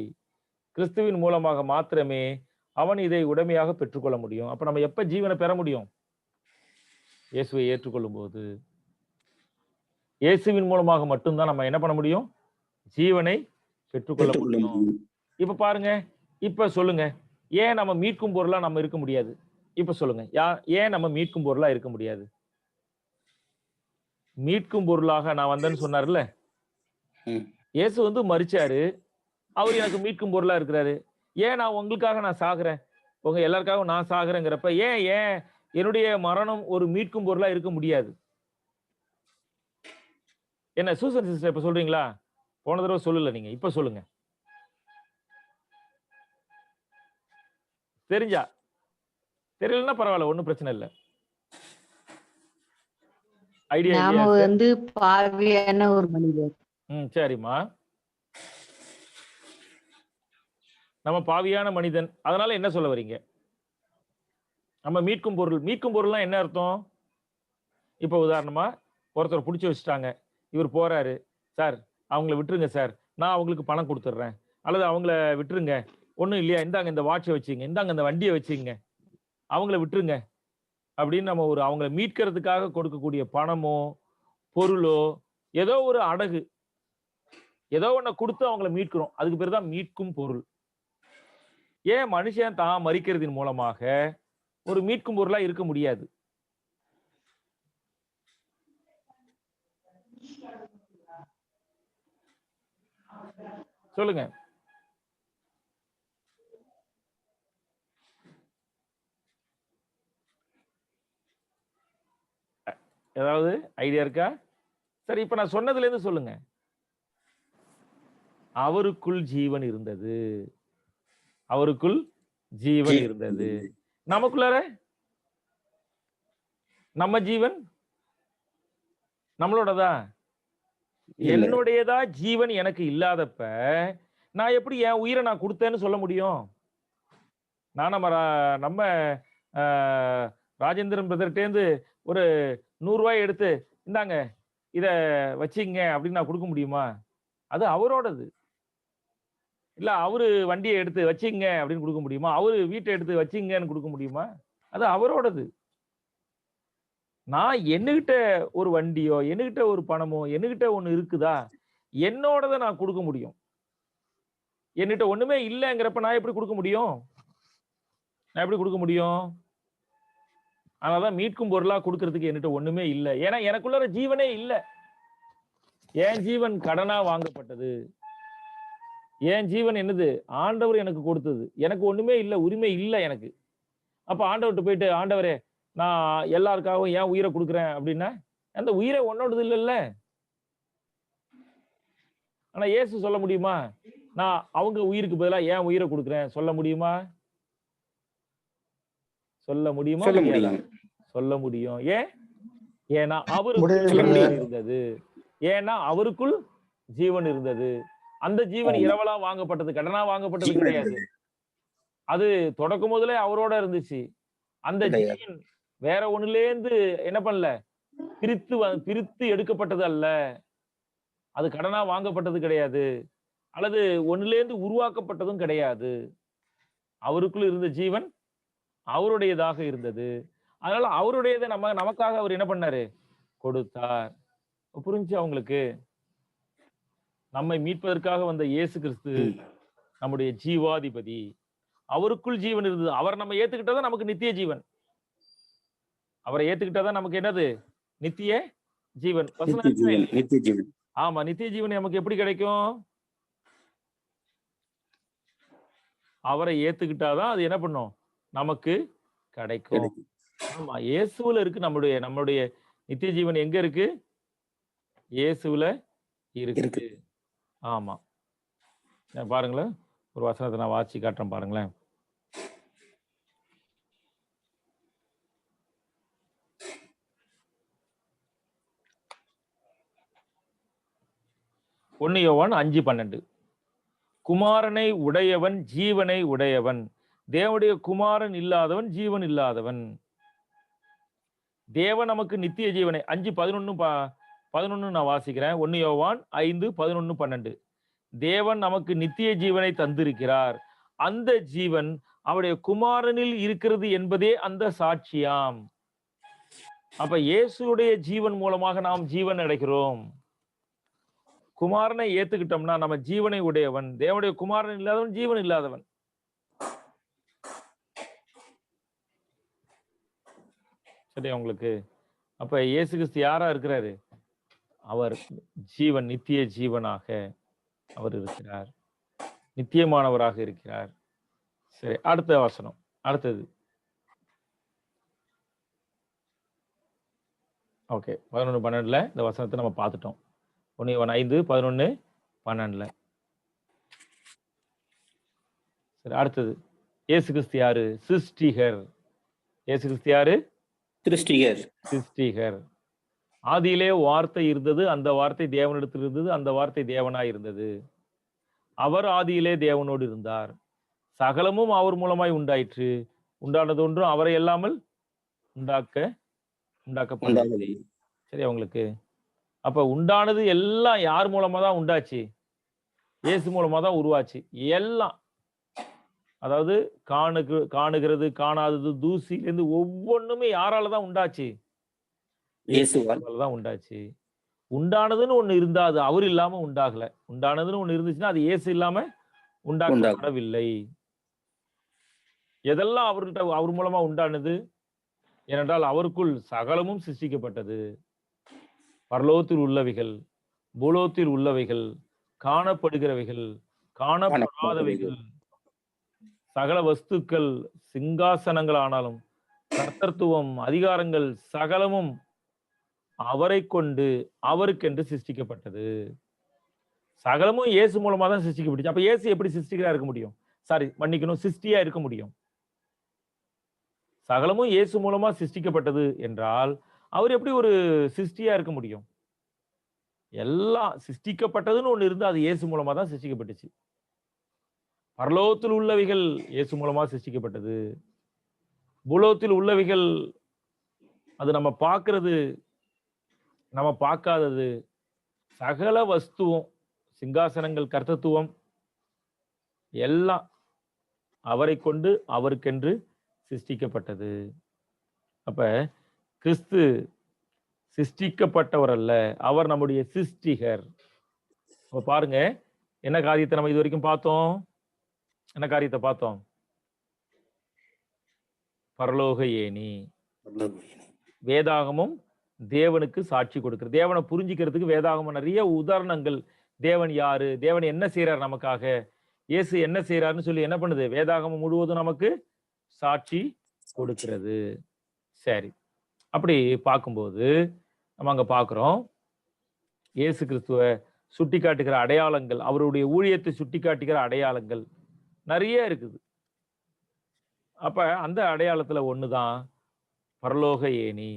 கிறிஸ்துவின் மூலமாக மாத்திரமே அவன் இதை உடமையாக பெற்றுக்கொள்ள முடியும். அப்ப நம்ம எப்ப ஜீவனை பெற முடியும்? இயேசுவை ஏற்றுக்கொள்ளும் போது. இயேசுவின் மூலமாக மட்டும்தான் நம்ம என்ன பண்ண முடியும்? ஜீவனை பெற்றுக்கொள்ள முடியும். இப்ப பாருங்க, இப்ப சொல்லுங்க, ஏன் நம்ம மீட்கும் பொருளா நம்ம இருக்க முடியாது? இப்ப சொல்லுங்க, ஏன் நம்ம மீட்கும் பொருளா இருக்க முடியாது? மீட்கும் பொருளாக நான் வந்தேன்னு சொன்னார்ல, இயேசு வந்து மரிச்சாரு, அவர் எனக்கு மீட்கும் பொருளா இருக்கிறாரு. ஏன் நான் உங்களுக்காக நான் சாகுறேன், உங்க எல்லாருக்காகவும் நான் சாகுறேங்கிறப்ப ஏன் என்னுடைய மரணம் ஒரு மீட்கும் பொருளா இருக்க முடியாது? என்ன சூசன் சிஸ்டர் இப்ப சொல்றீங்களா? போன தடவை சொல்லல, நீங்க இப்ப சொல்லுங்க. தெரிஞ்சா, தெரியலன்னா பரவாயில்ல, ஒண்ணும் பிரச்சனை இல்ல. ஐடியா நாம வந்து பாவியான ஒரு மனிதர். சரிம்மா, நம்ம பாவியான மனிதன். அதனால என்ன சொல்ல வரீங்க? நம்ம மீட்கும் பொருள்லாம் என்ன அர்த்தம்? இப்ப உதாரணமா ஒருத்தர் பிடிச்சி வச்சுட்டாங்க, இவர் போறாரு, சார் அவங்கள விட்டுருங்க சார், நான் அவங்களுக்கு பணம் கொடுத்துட்றேன், அல்லது அவங்கள விட்டுருங்க, ஒண்ணும் இல்லையா, இந்தாங்க இந்த வாட்சை வச்சுங்க, இந்தாங்க இந்த வண்டியை வச்சுங்க, அவங்கள விட்டுருங்க அப்படின்னு நம்ம ஒரு அவங்கள மீட்கிறதுக்காக கொடுக்கக்கூடிய பணமோ பொருளோ ஏதோ ஒரு அடகு, ஏதோ ஒண்ண கொடுத்து அவங்கள மீட்கிறோம். அதுக்கு பேர் தான் மீட்கும் பொருள். ஏன் மனுஷன் தான் மரிக்கிறதின் மூலமாக ஒரு மீட்கும் பொருளா இருக்க முடியாது? சொல்லுங்க. ஏதாவது ஐடியா இருக்கா? சரி, இப்ப நான் சொன்னதுல இருந்து சொல்லுங்க. அவருக்குள் ஜீவன் இருந்தது, அவருக்குள் ஜீவன் இருந்தது. நமக்குள்ளார நம்ம ஜீவன் நம்மளோடதா? என்னுடையதா ஜீவன் எனக்கு இல்லாதப்ப நான் எப்படி என் உயிரை நான் கொடுத்தேன்னு சொல்ல முடியும்? நான் நம்ம ராஜேந்திரன் பிரதர்கிட்டேருந்து ஒரு 100 ரூபாய் எடுத்து இந்தாங்க இத வச்சிங்க அப்படின்னு நான் கொடுக்க முடியுமா? அது அவரோடது. இல்ல அவரு வண்டியை எடுத்து வச்சிங்க அப்படின்னு கொடுக்க முடியுமா? அவரு வீட்டை எடுத்து வச்சிங்கன்னு கொடுக்க முடியுமா? அது அவரோடது. நான் என்கிட்ட ஒரு வண்டியோ, என்கிட்ட ஒரு பணமோ, என்கிட்ட ஒண்ணு இருக்குதா, என்னோடத நான் கொடுக்க முடியும். என்கிட்ட ஒண்ணுமே இல்லைங்கிறப்ப நான் எப்படி கொடுக்க முடியும்? நான் எப்படி கொடுக்க முடியும்? அதனாலதான் மீட்கும் பொருளா கொடுக்கறதுக்கு என்கிட்ட ஒண்ணுமே இல்லை. ஏன்னா எனக்குள்ள ஜீவனே இல்லை. என் ஜீவன் கடனா வாங்கப்பட்டது. என் ஜீவன் என்னது? ஆண்டவர் எனக்கு கொடுத்தது. எனக்கு ஒண்ணுமே இல்லை, உரிமை இல்லை எனக்கு. அப்ப ஆண்டவர்கிட்ட போயிட்டு, ஆண்டவரே நான் எல்லாருக்காகவும் ஏன் உயிரை கொடுக்குறேன் அப்படின்னா, அந்த உயிரை உன்னோடது இல்லைல்ல. ஆனா இயேசு சொல்ல முடியுமா? நான் அவங்க உயிருக்கு பதிலா ஏன் உயிரை கொடுக்குறேன் சொல்ல முடியுமா? சொல்ல முடியுமா? சொல்ல முடியும். ஏன்? ஏன்னா அவருக்குள் ஜீவன் இருந்தது. ஏன்னா அவருக்குள் ஜீவன் இருந்தது. அந்த ஜீவன் இரவலா வாங்கப்பட்டது, கடனா வாங்கப்பட்டது கிடையாது. அது தொடக்கும் முதலே அவரோட இருந்துச்சு. அந்த ஜீவன் வேற ஒண்ணுலேருந்து என்ன பண்ணல, பிரித்து எடுக்கப்பட்டது அல்ல. அது கடனா வாங்கப்பட்டது கிடையாது, அல்லது ஒண்ணுலேருந்து உருவாக்கப்பட்டதும் கிடையாது. அவருக்குள் இருந்த ஜீவன் அவருடையதாக இருந்தது. அதனால அவருடையதை நமக்காக அவர் என்ன பண்ணாரு? கொடுத்தார். புரிஞ்சு அவங்களுக்கு? நம்மை மீட்பதற்காக வந்த இயேசு கிறிஸ்து நம்முடைய ஜீவாதிபதி. அவருக்குள் ஜீவன் இருந்தது. அவர் நம்ம ஏத்துக்கிட்டாதான் நமக்கு நித்திய ஜீவன். அவரை ஏத்துக்கிட்டாதான் நமக்கு என்னது? நித்திய ஜீவன். ஆமா, நித்திய ஜீவன் நமக்கு எப்படி கிடைக்கும்? அவரை ஏத்துக்கிட்டாதான் அது என்ன பண்ணும்? நமக்கு கிடைக்கும். ஆமா, இயேசுல இருக்கு நம்முடைய நித்திய ஜீவன். எங்க இருக்கு? இயேசுல இருக்கு. ஆமா, பாருங்களேன், ஒரு வசனத்தை நான் வாசி காட்டுறேன் பாருங்களேன். யோவான் 5:12. குமாரனை உடையவன் ஜீவனை உடையவன், தேவனுடைய குமாரன் இல்லாதவன் ஜீவன் இல்லாதவன். தேவன் நமக்கு நித்திய ஜீவனை 5:11 நான் வாசிக்கிறேன். 1 யோவான் 5:11-12. தேவன் நமக்கு நித்திய ஜீவனை தந்திருக்கிறார். அந்த ஜீவன் அவருடைய குமாரனில் இருக்கிறது என்பதே அந்த சாட்சியாம். அப்ப இயேசுடைய ஜீவன் மூலமாக நாம் ஜீவன் அடைகிறோம். குமாரனை ஏத்துக்கிட்டோம்னா நம்ம ஜீவனை உடையவன். தேவனுடைய குமாரன் இல்லாதவன் ஜீவன் இல்லாதவன். சரியா உங்களுக்கு? அப்ப இயேசு கிறிஸ்து யாரா இருக்கிறாரு? அவர் ஜீவன், நித்திய ஜீவனாக அவர் இருக்கிறார், நித்தியமானவராக இருக்கிறார். சரி, அடுத்த வசனம். அடுத்தது ஓகே, 11-12 இந்த வசனத்தை நம்ம பார்த்துட்டோம். 1 யோவான் 5:11-12. சரி, அடுத்தது இயேசு கிறிஸ்து யாரு? சிருஷ்டிகர். இயேசு கிறிஸ்து யாரு? சிருஷ்டிகர். ஆதியிலே வார்த்தை இருந்தது, அந்த வார்த்தை தேவனிடத்தில் இருந்தது, அந்த வார்த்தை தேவனாய் இருந்தது. அவர் ஆதியிலே தேவனோடு இருந்தார். சகலமும் அவர் மூலமாய் உண்டாயிற்று. உண்டானது ஒன்றும் அவரை இல்லாமல் உண்டாக்கப்படவில்லை. சரி உங்களுக்கு? அப்ப உண்டானது எல்லாம் யார் மூலமா தான் உண்டாச்சு? இயேசு மூலமா தான் உருவாச்சு. எல்லாம் அதாவது காணுகிறது, காணாதது, தூசியிலிருந்து ஒவ்வொன்றுமே யாரால தான் உண்டாச்சு? இயேசுவால். தான் உண்டாச்சு. உண்டானதுன்னு ஒண்ணு இருந்தா அது அவர் இல்லாம உண்டாகல. உண்டானதுன்னு ஒண்ணு இருந்துச்சுன்னா அது இயேசு இல்லாம உண்டாக்கப்படவில்லை. எதெல்லாம் அவர் மூலமா உண்டானது? ஏனென்றால் அவருக்குள் சகலமும் சிருஷ்டிக்கப்பட்டது. பரலோகத்தில் உள்ளவைகள், பூலோகத்தில் உள்ளவைகள், காணப்படுகிறவைகள், காணப்படாதவைகள், சகல வஸ்துக்கள், சிங்காசனங்கள் ஆனாலும் கர்த்தத்துவம், அதிகாரங்கள் சகலமும் அவரை கொண்டு அவருக்கென்று சிருஷ்டிக்கப்பட்டது. சகலமும் இயேசு மூலமா தான் சிருஷ்டிக்கப்பட்டுச்சு. அப்ப இயேசு எப்படி சிருஷ்டிகரா இருக்க முடியும்? சாரி, மன்னிக்கணும், சிருஷ்டியா இருக்க முடியும்? சகலமும் இயேசு மூலமா சிருஷ்டிக்கப்பட்டது என்றால் அவர் எப்படி ஒரு சிருஷ்டியா இருக்க முடியும்? எல்லாம் சிருஷ்டிக்கப்பட்டதுன்னு ஒண்ணு இருந்து அது இயேசு மூலமா தான் சிருஷ்டிக்கப்பட்டுச்சு. பரலோகத்தில் உள்ளவைகள் இயேசு மூலமா சிருஷ்டிக்கப்பட்டது. பூலோகத்தில் உள்ளவைகள் அது நம்ம பார்க்கிறது, நம்ம பார்க்காதது, சகல வஸ்துவும், சிங்காசனங்கள், கர்த்தத்துவம் எல்லாம் அவரை கொண்டு அவருக்கென்று சிருஷ்டிக்கப்பட்டது. அப்ப கிறிஸ்து சிருஷ்டிக்கப்பட்டவர் அல்ல, அவர் நம்முடைய சிருஷ்டிகர். அப்ப பாருங்க, என்ன காரியத்தை நம்ம இது வரைக்கும் பார்த்தோம்? என்ன காரியத்தை பார்த்தோம்? பரலோக ஏணி. வேதாகமும் தேவனுக்கு சாட்சி கொடுக்கிறது. தேவனை புரிஞ்சுக்கிறதுக்கு வேதாகமம் நிறைய உதாரணங்கள். தேவன் யாரு, தேவன் என்ன செய்யறாரு நமக்காக, இயேசு என்ன செய்யறாருன்னு சொல்லி என்ன பண்ணுது? வேதாகமம் முழுவதும் நமக்கு சாட்சி கொடுக்கிறது. சரி, அப்படி பார்க்கும்போது நம்ம அங்க பார்க்கிறோம், இயேசு கிறிஸ்துவ சுட்டி காட்டுகிற அடையாளங்கள், அவருடைய ஊழியத்தை சுட்டி காட்டுகிற அடையாளங்கள் நிறைய இருக்குது. அப்ப அந்த அடையாளத்துல ஒண்ணுதான் பரலோக ஏணி.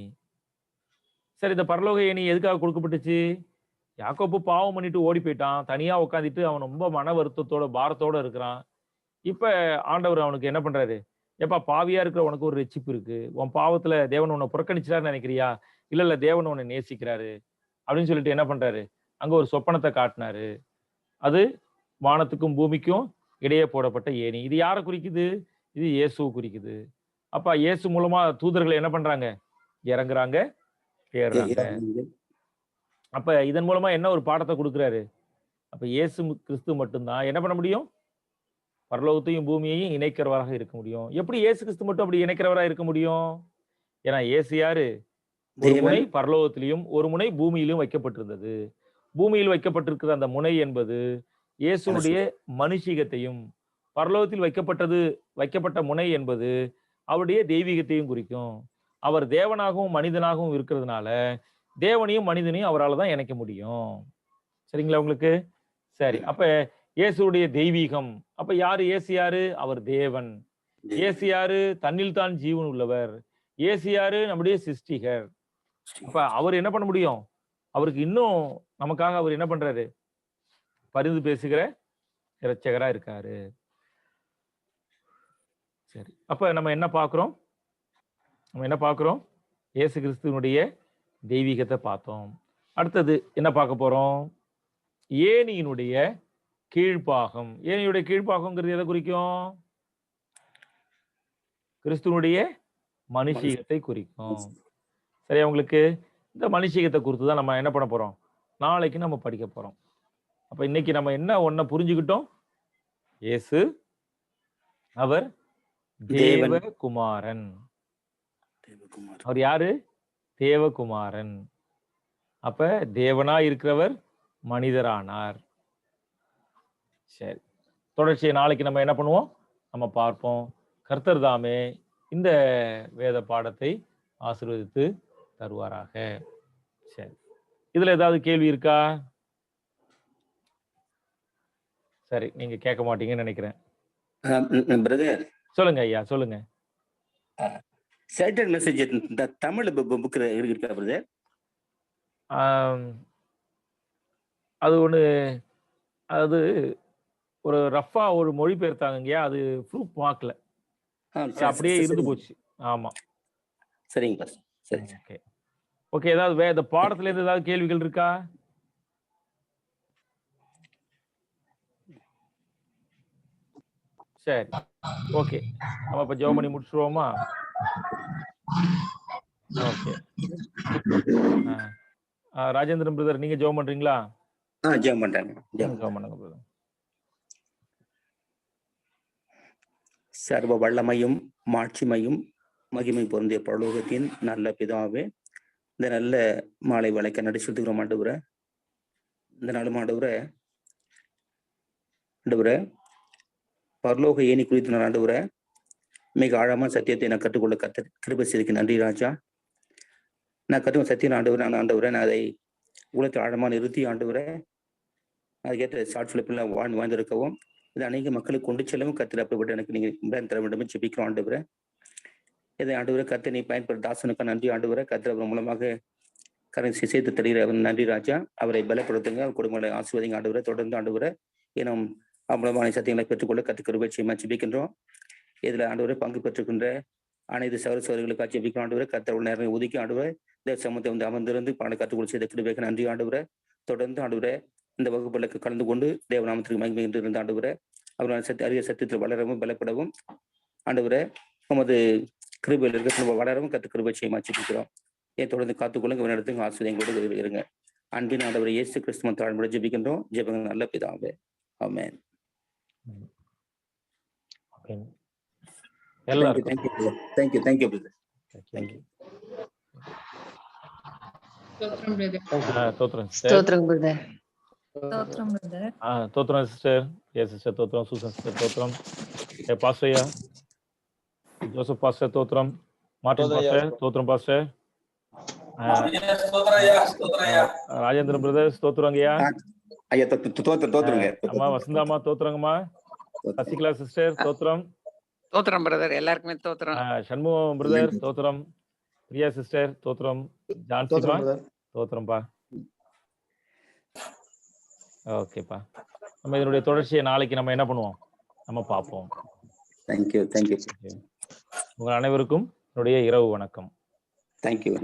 சரி, இந்த பரலோக ஏணி எதுக்காக கொடுக்கப்பட்டுச்சு? யாக்கோப்பு பாவம் பண்ணிட்டு ஓடி போயிட்டான், தனியா உட்காந்துட்டு அவன் ரொம்ப மன வருத்தத்தோட பாரத்தோட இருக்கிறான். இப்ப ஆண்டவர் அவனுக்கு என்ன பண்றாரு? எப்பா, பாவியா இருக்கிற உனக்கு ஒரு ரட்சிப்பு இருக்கு, உன் பாவத்துல தேவன் உன்னை புறக்கணிச்சாருன்னு நினைக்கிறியா? இல்ல தேவன் உன்னை நேசிக்கிறாரு அப்படின்னு சொல்லிட்டு என்ன பண்றாரு? அங்க ஒரு சொப்பனத்தை காட்டினாரு. அது வானத்துக்கும் பூமிக்கும் இடையே போடப்பட்ட ஏணி. இது யாரை குறிக்குது? இது இயேசுவை குறிக்குது. அப்ப இயேசு மூலமா தூதர்கள் என்ன பண்றாங்க? இறங்குறாங்க, ஏறுறாங்க. அப்ப இதன் மூலமா என்ன ஒரு பாடத்தை கொடுக்கிறாரு? அப்ப இயேசு கிறிஸ்து மட்டும்தான் என்ன பண்ண முடியும்? பரலோகத்தையும் பூமியையும் இணைக்கிறவராக இருக்க முடியும். எப்படி இயேசு கிறிஸ்து மட்டும் அப்படி இணைக்கிறவராக இருக்க முடியும்? ஏன்னா இயேசு யாரு? ஒரு முனை பரலோகத்திலையும் ஒரு முனை பூமியிலும் வைக்கப்பட்டிருந்தது. பூமியில் வைக்கப்பட்டிருக்கிற அந்த முனை என்பது இயேசுனுடைய மனுஷீகத்தையும், பரலோகத்தில் வைக்கப்பட்ட முனை என்பது அவருடைய தெய்வீகத்தையும் குறிக்கும். அவர் தேவனாகவும் மனிதனாகவும் இருக்கிறதுனால தேவனையும் மனிதனையும் அவரால் தான் இணைக்க முடியும். சரிங்களா உங்களுக்கு? சரி, அப்ப இயேசுடைய தெய்வீகம். அப்ப யாரு இயேசு? யாரு? அவர் தேவன். இயேசு யாரு? தன்னில் தான் ஜீவன் உள்ளவர். இயேசு யாரு? நம்முடைய சிருஷ்டிகர். அப்ப அவர் என்ன பண்ண முடியும்? அவருக்கு இன்னும் நமக்காக அவர் என்ன பண்றாரு? பரிந்து பேசுகிற இரட்சகரா இருக்காரு. சரி, அப்ப நம்ம என்ன பார்க்கிறோம்? இயேசு கிறிஸ்துவனுடைய தெய்வீகத்தை பார்த்தோம். அடுத்தது என்ன பார்க்க போறோம்? ஏணியினுடைய கீழ்ப்பாகம். ஏணியுடைய கீழ்ப்பாகம்ங்கிறது எதை குறிக்கும்? கிறிஸ்துவனுடைய மனுஷீகத்தை குறிக்கும். சரியா உங்களுக்கு? இந்த மனுஷீகத்தை குறித்து தான் நம்ம என்ன பண்ண போறோம்? நாளைக்கு நம்ம படிக்க போறோம். அப்ப இன்னைக்கு நம்ம என்ன ஒன்ன புரிஞ்சுக்கிட்டோம்? இயேசு அவர் தேவகுமாரன். அவர் யாரு? தேவகுமாரன். அப்ப தேவனா இருக்கிறவர் மனிதரானார். சரி, தொடர்ச்சியை நாளைக்கு நம்ம என்ன பண்ணுவோம்? நம்ம பார்ப்போம். கர்த்தர் தாமே இந்த வேத பாடத்தை ஆசீர்வதித்து தருவாராக. சரி, இதுல ஏதாவது கேள்வி இருக்கா? சரி, நீங்க கேட்க மாட்டீங்கன்னு நினைக்கிறேன். பிரதர், சொல்லுங்க ஐயா, சொல்லுங்க. சேட்டர் மெசேஜ் இந்த தமிழ் புக் இருக்கா பிரதர்? அது ஒண்ணு, அது ஒரு ரஃபா ஒரு மொழிபெயர்த்தாங்க, அது ப்ரூஃப் பார்க்கல, அப்படியே இருந்து போச்சு. ஆமா, சரிங்க. சரி, ஓகே ஓகே. ஏதாவது இந்த பாடத்துல இருந்து ஏதாவது கேள்விகள் இருக்கா? சரி. ஓகே, நம்ம இப்ப ஜெபம் பண்ணி முடிச்சிருவோமா? ஓகே. ராஜேந்திரன் பிரதர், நீங்க ஜெபம் பண்றீங்களா? ஜெபம் பண்றேன். ஜெபம் பண்ணுங்க பிரதர். சர்வ வல்லமையும் மாட்சிமையும் மகிமை பொருந்திய பரலோகத்தின் நல்ல பிதாவே, இந்த நல்ல மாலை வேளைக்கு நடி செலுத்துகிறோம் ஆண்டவரே. இந்த நாள் ஆண்டவரே, பரலோக ஏணி குறித்து நான் ஆண்டவரே மிக ஆழமான சத்தியத்தை நான் கற்றுக்கொள்ள கிருபை செய்திக்கு நன்றி ராஜா. நான் கற்றுக்க சத்தியம் ஆண்டவரே, நான் ஆண்டவரே, நான் அதை உலகத்தில் ஆழமாக நிறுத்தி ஆண்டவரே அதுக்கேற்ற ஷார்ட் ஃபிலிப்லாம் வாழ்ந்திருக்கவும் இது அநேக மக்களுக்கு கொண்டு செல்லவும் கத்திர அப்படிப்பட்ட எனக்கு நீங்கள் தர வேண்டும் ஜெபிக்கிறோம் ஆண்டவரே. இதை ஆண்டவரே கத்தை நீ பயன்படுத்த தாசனுக்கு நன்றி ஆண்டவரே. கத்திர அவர் மூலமாக சேர்த்து தருகிற அவர் நன்றி ராஜா. அவரை பலப்படுத்துங்க, அவர் குடும்பங்களை ஆசிர்வதிங்க ஆண்டவரே. தொடர்ந்து ஆண்டவரே ஏனும் மூலமான சத்தியங்களை பெற்றுக்கொள்ள கற்றுக்கொரு வச்சியமா ஜெபிக்கின்றோம். இதுல ஆண்டவரை பங்கு பெற்றுக்கின்ற அனைத்து சகோதரர்களுக்காக ஜெபிக்கிறோம் ஆண்டவரே. கத்திர நேரம் ஒதுக்கி ஆண்டவரை தேவ சமூகத்தை வந்து அமர்ந்திருந்து பாட கற்றுக்கொள்ள செய்த கிருபைக்கு நன்றி ஆண்டவரே. தொடர்ந்து ஆண்டவரே இந்த வகுப்புகளுக்கு கலந்து கொண்டு தேவநாமத்திற்கு மகிமை என்று இருந்த ஆண்டவரே அவரால் அறிய சத்தியத்தில் வளரவும் பலப்படவும் ஆண்டவரே நமது கிருபையில் இருக்க வளரவும் கற்று கிருபை செய்ய மாற்றிக்கிறோம். ஏன் தொடர்ந்து காத்துக்கொள்ளுங்க, நடத்துங்க, ஆசிரியங்களோடு இருங்க. அன்பின் ஆண்டவரை இயேசு கிறிஸ்துவின் தாழ்மையோடு ஜெபிக்கின்றோம். ஜெபங்கள் நல்ல பிதாவே. ஆமென். எல்லாருக்கும் தேங்க்யூ பிரதர். தேங்க்யூ. ஸ்தோத்திரம் பிரதர். ஸ்தோத்திரம் பிரதர். தோத்திரம் சிஸ்டர். எஸ் சிஸ்டர் தோத்திரம். சூசன் சிஸ்டர் தோத்திரம். பாஸ்டர் ஜோசப் பாஸ்டர் தோத்திரம். மார்ட்டின் பாஸ்டர் தோத்திரம். பாஸ்டர் ராஜேந்திரன் பிரதர் தோத்துறங்கய்யா. அம்மா வசந்தாமா தோத்துறங்கம்மா. சசிகலா சிஸ்டர் தோத்திரம். தோத்திரம் பிரதர். எல்லாருக்குமே தோத்திரம். சண்முகம் பிரதர் தோத்திரம். பிரியா சிஸ்டர் தோத்திரம். ஜான்சிமா தோத்திரம்பா. ஓகேப்பா, நம்ம இதனுடைய தொடர்ச்சியை நாளைக்கு நம்ம என்ன பண்ணுவோம், நம்ம பார்ப்போம். தேங்க்யூ. உங்கள் அனைவருக்கும் என்னுடைய இரவு வணக்கம். தேங்க்யூ.